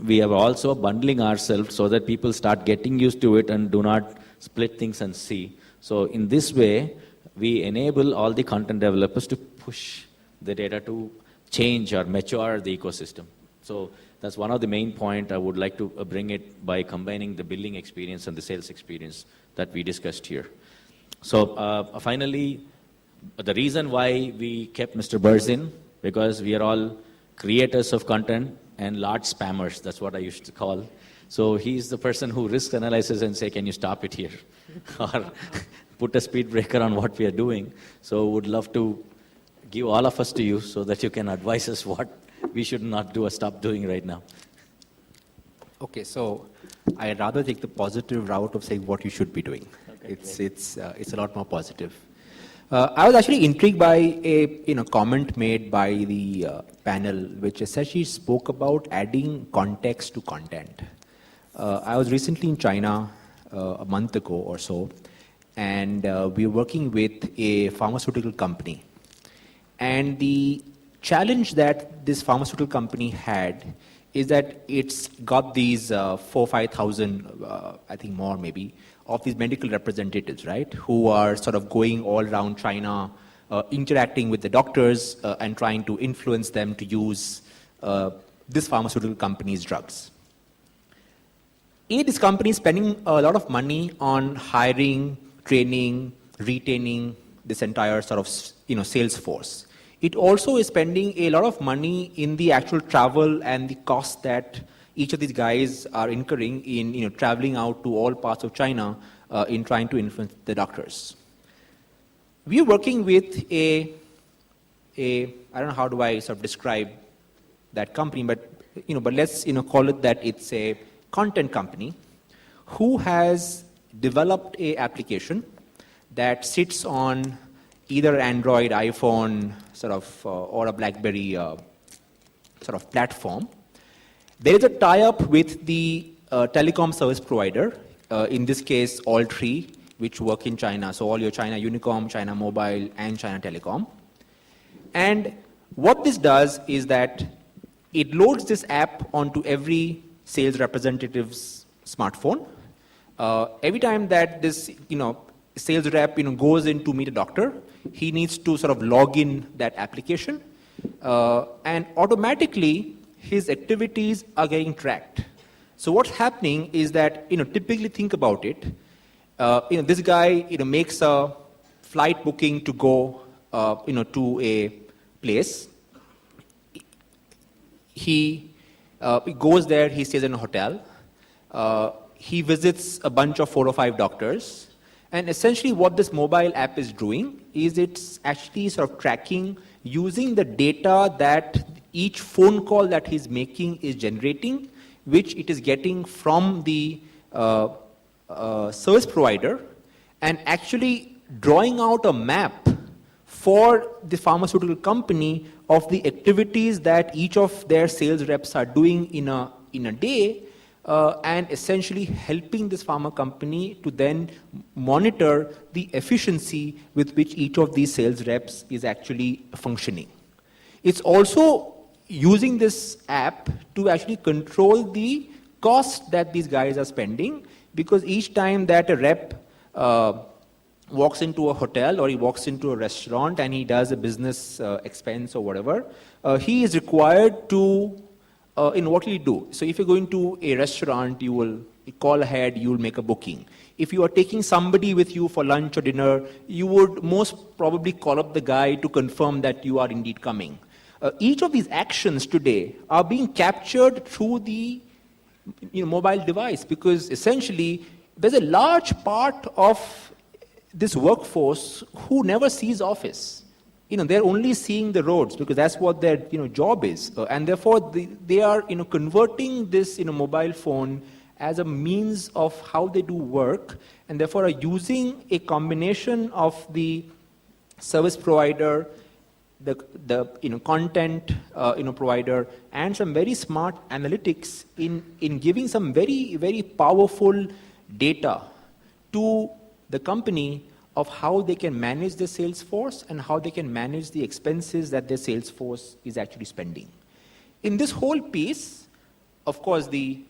we are also bundling ourselves so that people start getting used to it and do not split things and see. So in this way, we enable all the content developers to push the data to change or mature the ecosystem. So that's one of the main points I would like to bring it by combining the billing experience and the sales experience that we discussed here. So finally, the reason why we kept Mr. Burrs in, because we are all creators of content and large spammers, that's what I used to call. So he's the person who risk analyzes and say, can you stop it here? Or put a speed breaker on what we are doing. So would love to give all of us to you so that you can advise us what we should not do or stop doing right now. Okay, so I'd rather take the positive route of saying what you should be doing. Okay, it's a lot more positive. I was actually intrigued by a comment made by the panel, which essentially spoke about adding context to content. I was recently in China a month ago or so, and we were working with a pharmaceutical company. And the challenge that this pharmaceutical company had is that it's got these 4,000-5,000, I think more maybe, of these medical representatives, right, who are sort of going all around China, interacting with the doctors and trying to influence them to use this pharmaceutical company's drugs. This company is spending a lot of money on hiring, training, retaining this entire sort of sales force. It also is spending a lot of money in the actual travel and the cost that each of these guys are incurring in traveling out to all parts of China in trying to influence the doctors. We are working with I don't know how do I sort of describe that company, but let's call it that it's a content company who has developed a application that sits on either Android, iPhone, sort of, or a BlackBerry sort of platform. There is a tie-up with the telecom service provider, in this case, all three, which work in China. So all your China Unicom, China Mobile, and China Telecom. And what this does is that it loads this app onto every sales representative's smartphone. Every time that this, sales rep, goes in to meet a doctor, he needs to sort of log in that application, and automatically his activities are getting tracked. So what's happening is that, typically think about it, this guy, makes a flight booking to go, to a place. He goes there, he stays in a hotel. He visits a bunch of 4 or 5 doctors. And essentially what this mobile app is doing is it's actually sort of tracking using the data that each phone call that he's making is generating, which it is getting from the service provider, and actually drawing out a map for the pharmaceutical company of the activities that each of their sales reps are doing in a day, and essentially helping this pharma company to then monitor the efficiency with which each of these sales reps is actually functioning. It's also using this app to actually control the cost that these guys are spending, because each time that a rep walks into a hotel or he walks into a restaurant and he does a business expense or whatever, he is required to what will you do? So if you're going to a restaurant, you will call ahead, you will make a booking. If you are taking somebody with you for lunch or dinner, you would most probably call up the guy to confirm that you are indeed coming. Each of these actions today are being captured through the mobile device, because essentially there's a large part of this workforce who never sees office. they're only seeing the roads because that's what their, job is. And therefore, they are, converting this, mobile phone as a means of how they do work, and therefore are using a combination of the service provider, the content provider, and some very smart analytics in giving some very, very powerful data to the company of how they can manage their sales force and how they can manage the expenses that their sales force is actually spending. In this whole piece, of course, the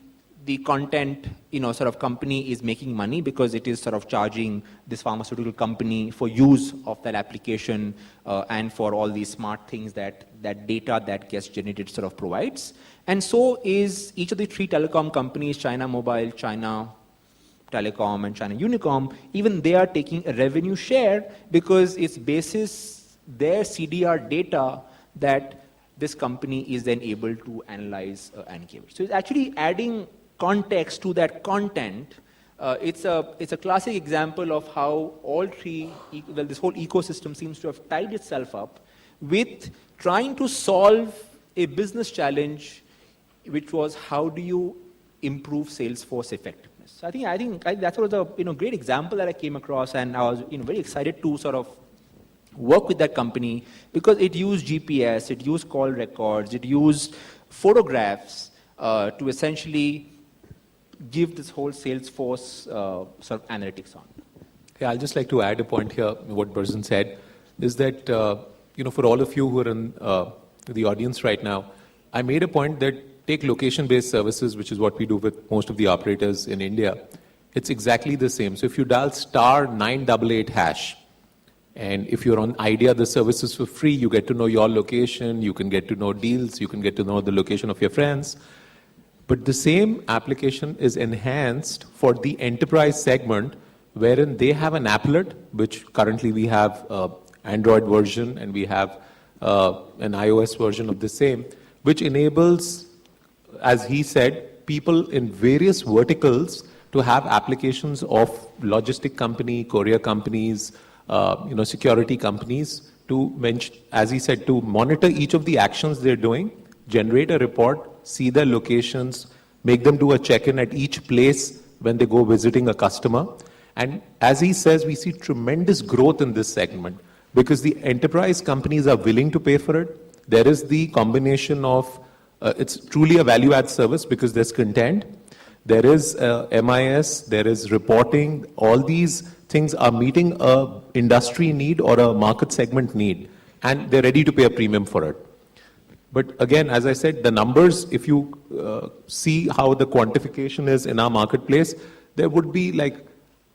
content, sort of company is making money because it is sort of charging this pharmaceutical company for use of that application and for all these smart things that data that gets generated sort of provides. And so is each of the three telecom companies, China Mobile, China Telecom, and China Unicom. Even they are taking a revenue share because it's basis their CDR data that this company is then able to analyze and give. So it's actually adding context to that content. It's a classic example of how all three, this whole ecosystem seems to have tied itself up with trying to solve a business challenge, which was how do you improve Salesforce effectiveness. So I think that was a great example that I came across, and I was very excited to sort of work with that company because it used GPS, it used call records, it used photographs to essentially give this whole Salesforce sort of analytics on. Yeah, I'll just like to add a point here. What Berzin said is that for all of you who are in the audience right now, I made a point that take location-based services, which is what we do with most of the operators in India. It's exactly the same. So if you dial *988#, and if you're on Idea, the service is for free. You get to know your location. You can get to know deals. You can get to know the location of your friends. But the same application is enhanced for the enterprise segment, wherein they have an applet, which currently we have Android version, and we have an iOS version of the same, which enables, as he said, people in various verticals to have applications of logistic company, courier companies, security companies to, as he said, to monitor each of the actions they're doing, generate a report, see their locations, make them do a check-in at each place when they go visiting a customer. And as he says, we see tremendous growth in this segment because the enterprise companies are willing to pay for it. There is the combination of it's truly a value-add service because there's content, there is MIS, there is reporting. All these things are meeting a industry need or a market segment need, and they're ready to pay a premium for it. But again, as I said, the numbers, if you see how the quantification is in our marketplace, there would be like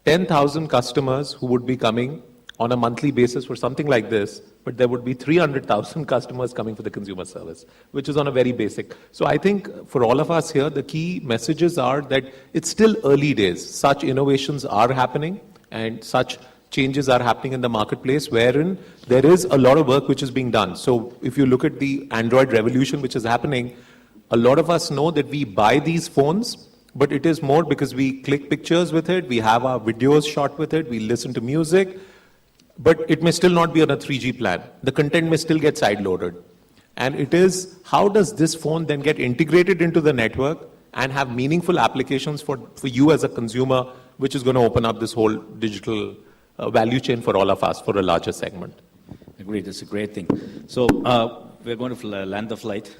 10,000 customers who would be coming on a monthly basis for something like this, but there would be 300,000 customers coming for the consumer service, which is on a very basic. So I think for all of us here, the key messages are that it's still early days. Such innovations are happening and such changes are happening in the marketplace wherein there is a lot of work which is being done. So if you look at the Android revolution which is happening, a lot of us know that we buy these phones, but it is more because we click pictures with it, we have our videos shot with it, we listen to music, but it may still not be on a 3G plan. The content may still get sideloaded. And it is, how does this phone then get integrated into the network and have meaningful applications for you as a consumer, which is going to open up this whole digital value chain for all of us, for a larger segment. Agreed, it's a great thing. So we're going to land the flight.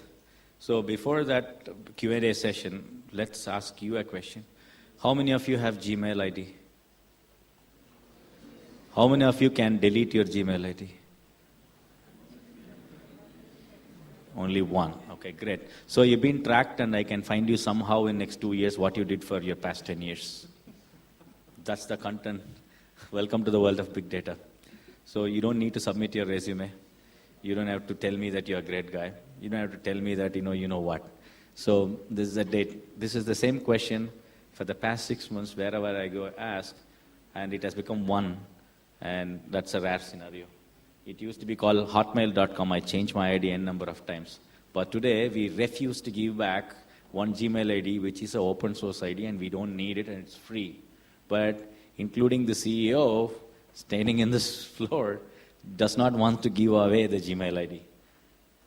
So before that Q&A session, let's ask you a question. How many of you have Gmail ID? How many of you can delete your Gmail ID? Only one. Okay, great. So you've been tracked and I can find you somehow in next 2 years what you did for your past 10 years. That's the content. Welcome to the world of big data. So you don't need to submit your resume. You don't have to tell me that you're a great guy. You don't have to tell me that you know what. So this is a date. This is the same question for the past 6 months, wherever I go ask, and it has become one. And that's a rare scenario. It used to be called hotmail.com. I changed my ID n number of times. But today, we refuse to give back one Gmail ID, which is an open source ID, and we don't need it, and it's free. But including the CEO standing in this floor, does not want to give away the Gmail ID.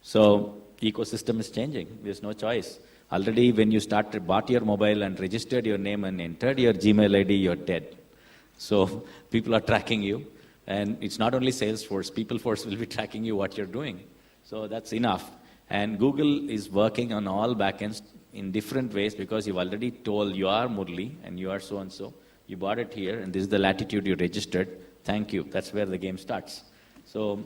So ecosystem is changing. There's no choice. Already when you bought your mobile and registered your name and entered your Gmail ID, you're dead. So people are tracking you. And it's not only Salesforce, PeopleForce will be tracking you what you're doing. So that's enough. And Google is working on all backends in different ways because you've already told you are Murli and you are so-and-so. You bought it here and this is the latitude you registered. Thank you. That's where the game starts. So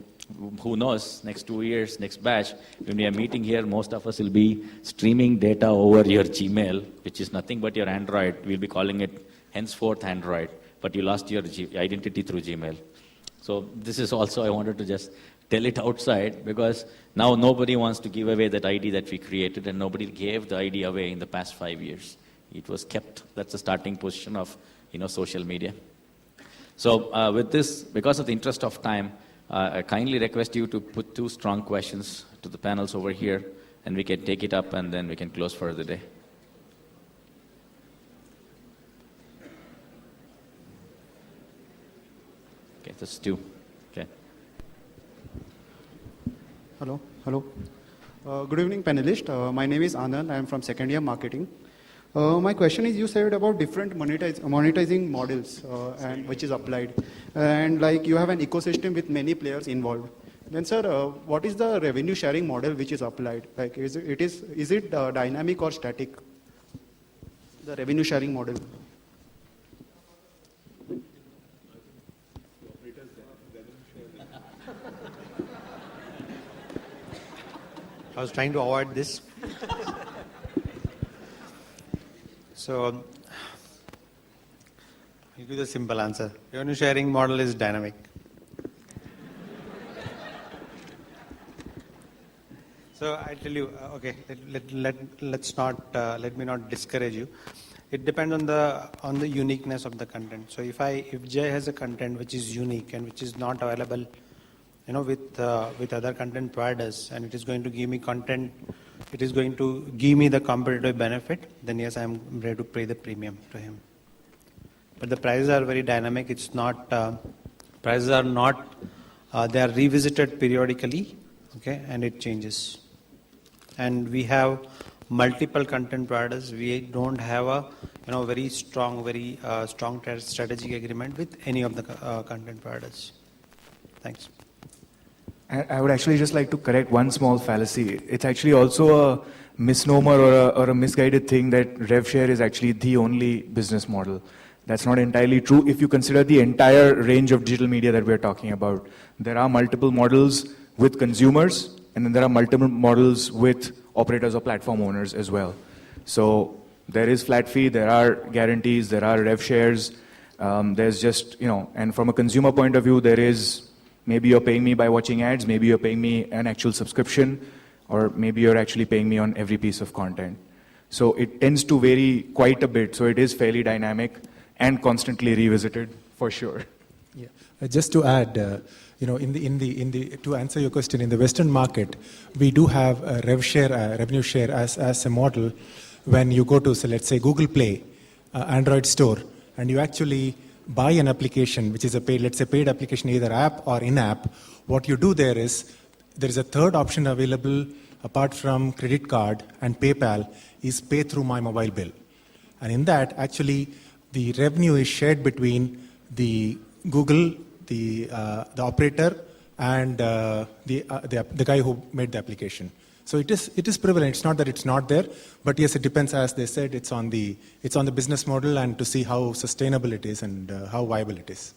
who knows, next 2 years, next batch, when we are meeting here, most of us will be streaming data over your Gmail, which is nothing but your Android. We'll be calling it henceforth Android, but you lost your identity through Gmail. So this is also, I wanted to just tell it outside because now nobody wants to give away that ID that we created and nobody gave the ID away in the past 5 years. It was kept. That's the starting position of social media. So with this, because of the interest of time, I kindly request you to put 2 strong questions to the panels over here and we can take it up and then we can close for the day. Okay, that's 2. Okay. Hello. Good evening, panelist. My name is Anand. I am from second year marketing. My question is, you said about different monetizing models and which is applied, and like you have an ecosystem with many players involved. Then, sir, what is the revenue sharing model which is applied? Like, is it dynamic or static? The revenue sharing model. I was trying to avoid this. So, I'll give you the simple answer. Revenue sharing model is dynamic. So I tell you, okay, let me not discourage you. It depends on the uniqueness of the content. So if Jay has a content which is unique and which is not available, with other content providers, and it is going to give me content, it is going to give me the competitive benefit, then yes, I am ready to pay the premium to him. But the prices are very dynamic. It's not, prices are not, they are revisited periodically, okay, and it changes. And we have multiple content providers. We don't have a, very strong strategic agreement with any of the content providers. Thanks. I would actually just like to correct one small fallacy. It's actually also a misnomer or a misguided thing that RevShare is actually the only business model. That's not entirely true if you consider the entire range of digital media that we're talking about. There are multiple models with consumers, and then there are multiple models with operators or platform owners as well. So there is flat fee, there are guarantees, there are rev shares. There's just, and from a consumer point of view, there is maybe you're paying me by watching ads, maybe you're paying me an actual subscription, or maybe you're actually paying me on every piece of content. So it tends to vary quite a bit. So it is fairly dynamic and constantly revisited for sure. Yeah. Just to add, to answer your question, in the Western market, we do have a revenue share as a model. When you go to, let's say, Google Play, Android store, and you actually buy an application, which is a paid application, either app or in-app, what you do there is a third option available apart from credit card and PayPal is pay through my mobile bill. And in that, actually, the revenue is shared between the Google, the operator, and the guy who made the application. So it is prevalent. It's not that it's not there, but yes, it depends. As they said, it's on the business model and to see how sustainable it is and how viable it is.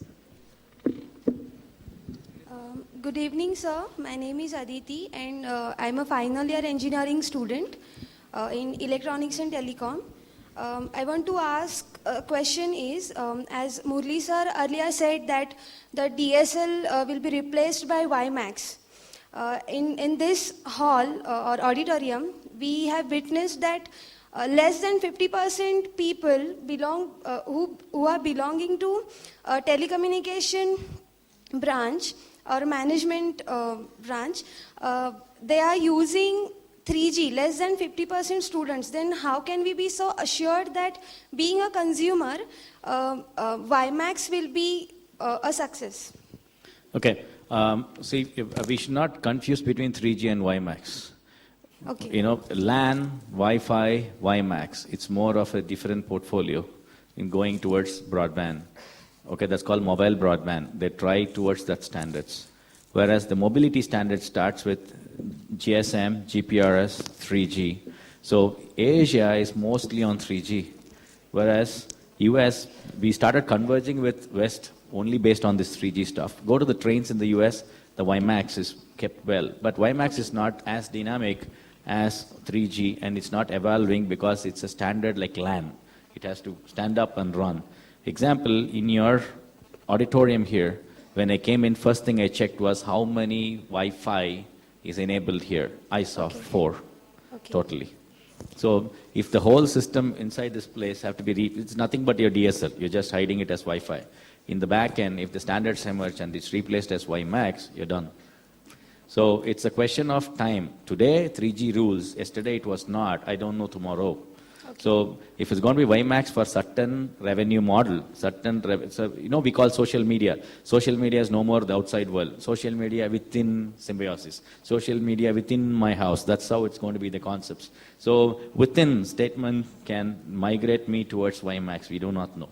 Good evening, sir. My name is Aditi, and I'm a final year engineering student in electronics and telecom. I want to ask a question is, as Murli sir earlier said that the DSL will be replaced by WiMAX. In this hall or auditorium, we have witnessed that less than 50% people who are belonging to a telecommunication branch or management branch, they are using 3G, less than 50% students. Then how can we be so assured that being a consumer, WiMAX will be a success? Okay. We should not confuse between 3G and WiMAX. Okay. You know, LAN, Wi-Fi, WiMAX, it's more of a different portfolio in going towards broadband. Okay, that's called mobile broadband. They try towards that standards. Whereas the mobility standard starts with GSM, GPRS, 3G. So Asia is mostly on 3G. Whereas US, we started converging with West only based on this 3G stuff. Go to the trains in the US, the WiMAX is kept well. But WiMAX is not as dynamic as 3G, and it's not evolving because it's a standard like LAN. It has to stand up and run. Example, in your auditorium here, when I came in, first thing I checked was how many Wi-Fi is enabled here. I saw 4 totally. So if the whole system inside this place have to be, it's nothing but your DSL. You're just hiding it as Wi-Fi. In the back end, if the standards emerge and it's replaced as WiMAX, you're done. So it's a question of time. Today, 3G rules. Yesterday, it was not. I don't know tomorrow. So if it's going to be WiMAX for certain revenue model, so, you know, we call social media. Social media is no more the outside world. Social media within Symbiosis. Social media within my house. That's how it's going to be the concepts. So within statement can migrate me towards WiMAX. We do not know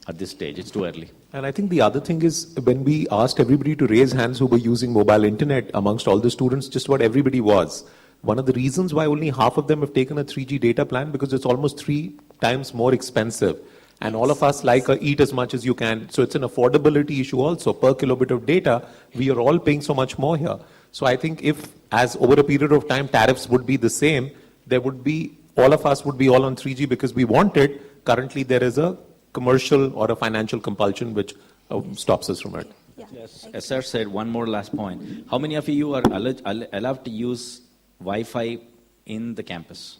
at this stage. It's too early. And I think the other thing is when we asked everybody to raise hands who were using mobile internet amongst all the students, just what everybody was. One of the reasons why only half of them have taken a 3G data plan, because it's almost 3 times more expensive. And all of us like eat as much as you can. So it's an affordability issue also. Per kilobit of data, we are all paying so much more here. So I think if, as over a period of time, tariffs would be the same, there would be, all of us would be all on 3G because we want it. Currently, there is a commercial or a financial compulsion which stops us from it. Yeah. Yes, as sir said, one more last point. How many of you are allowed to use Wi-Fi in the campus?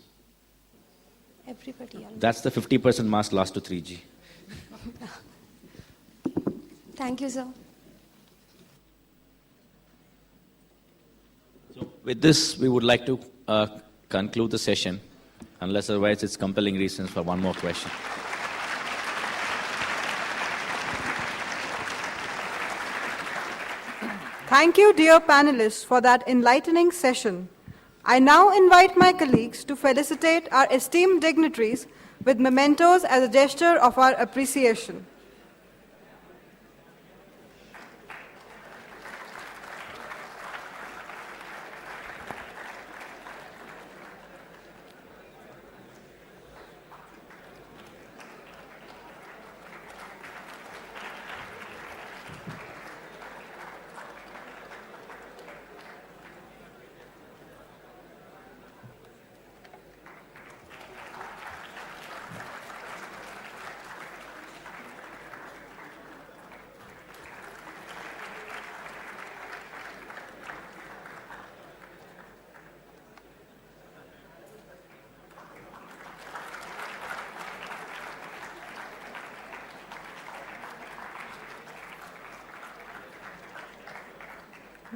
Everybody. That's the 50% mass lost to 3G. Thank you, sir. So with this, we would like to conclude the session, unless otherwise it's compelling reasons for one more question. Thank you, dear panelists, for that enlightening session. I now invite my colleagues to felicitate our esteemed dignitaries with mementos as a gesture of our appreciation.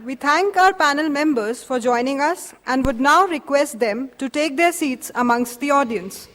We thank our panel members for joining us and would now request them to take their seats amongst the audience.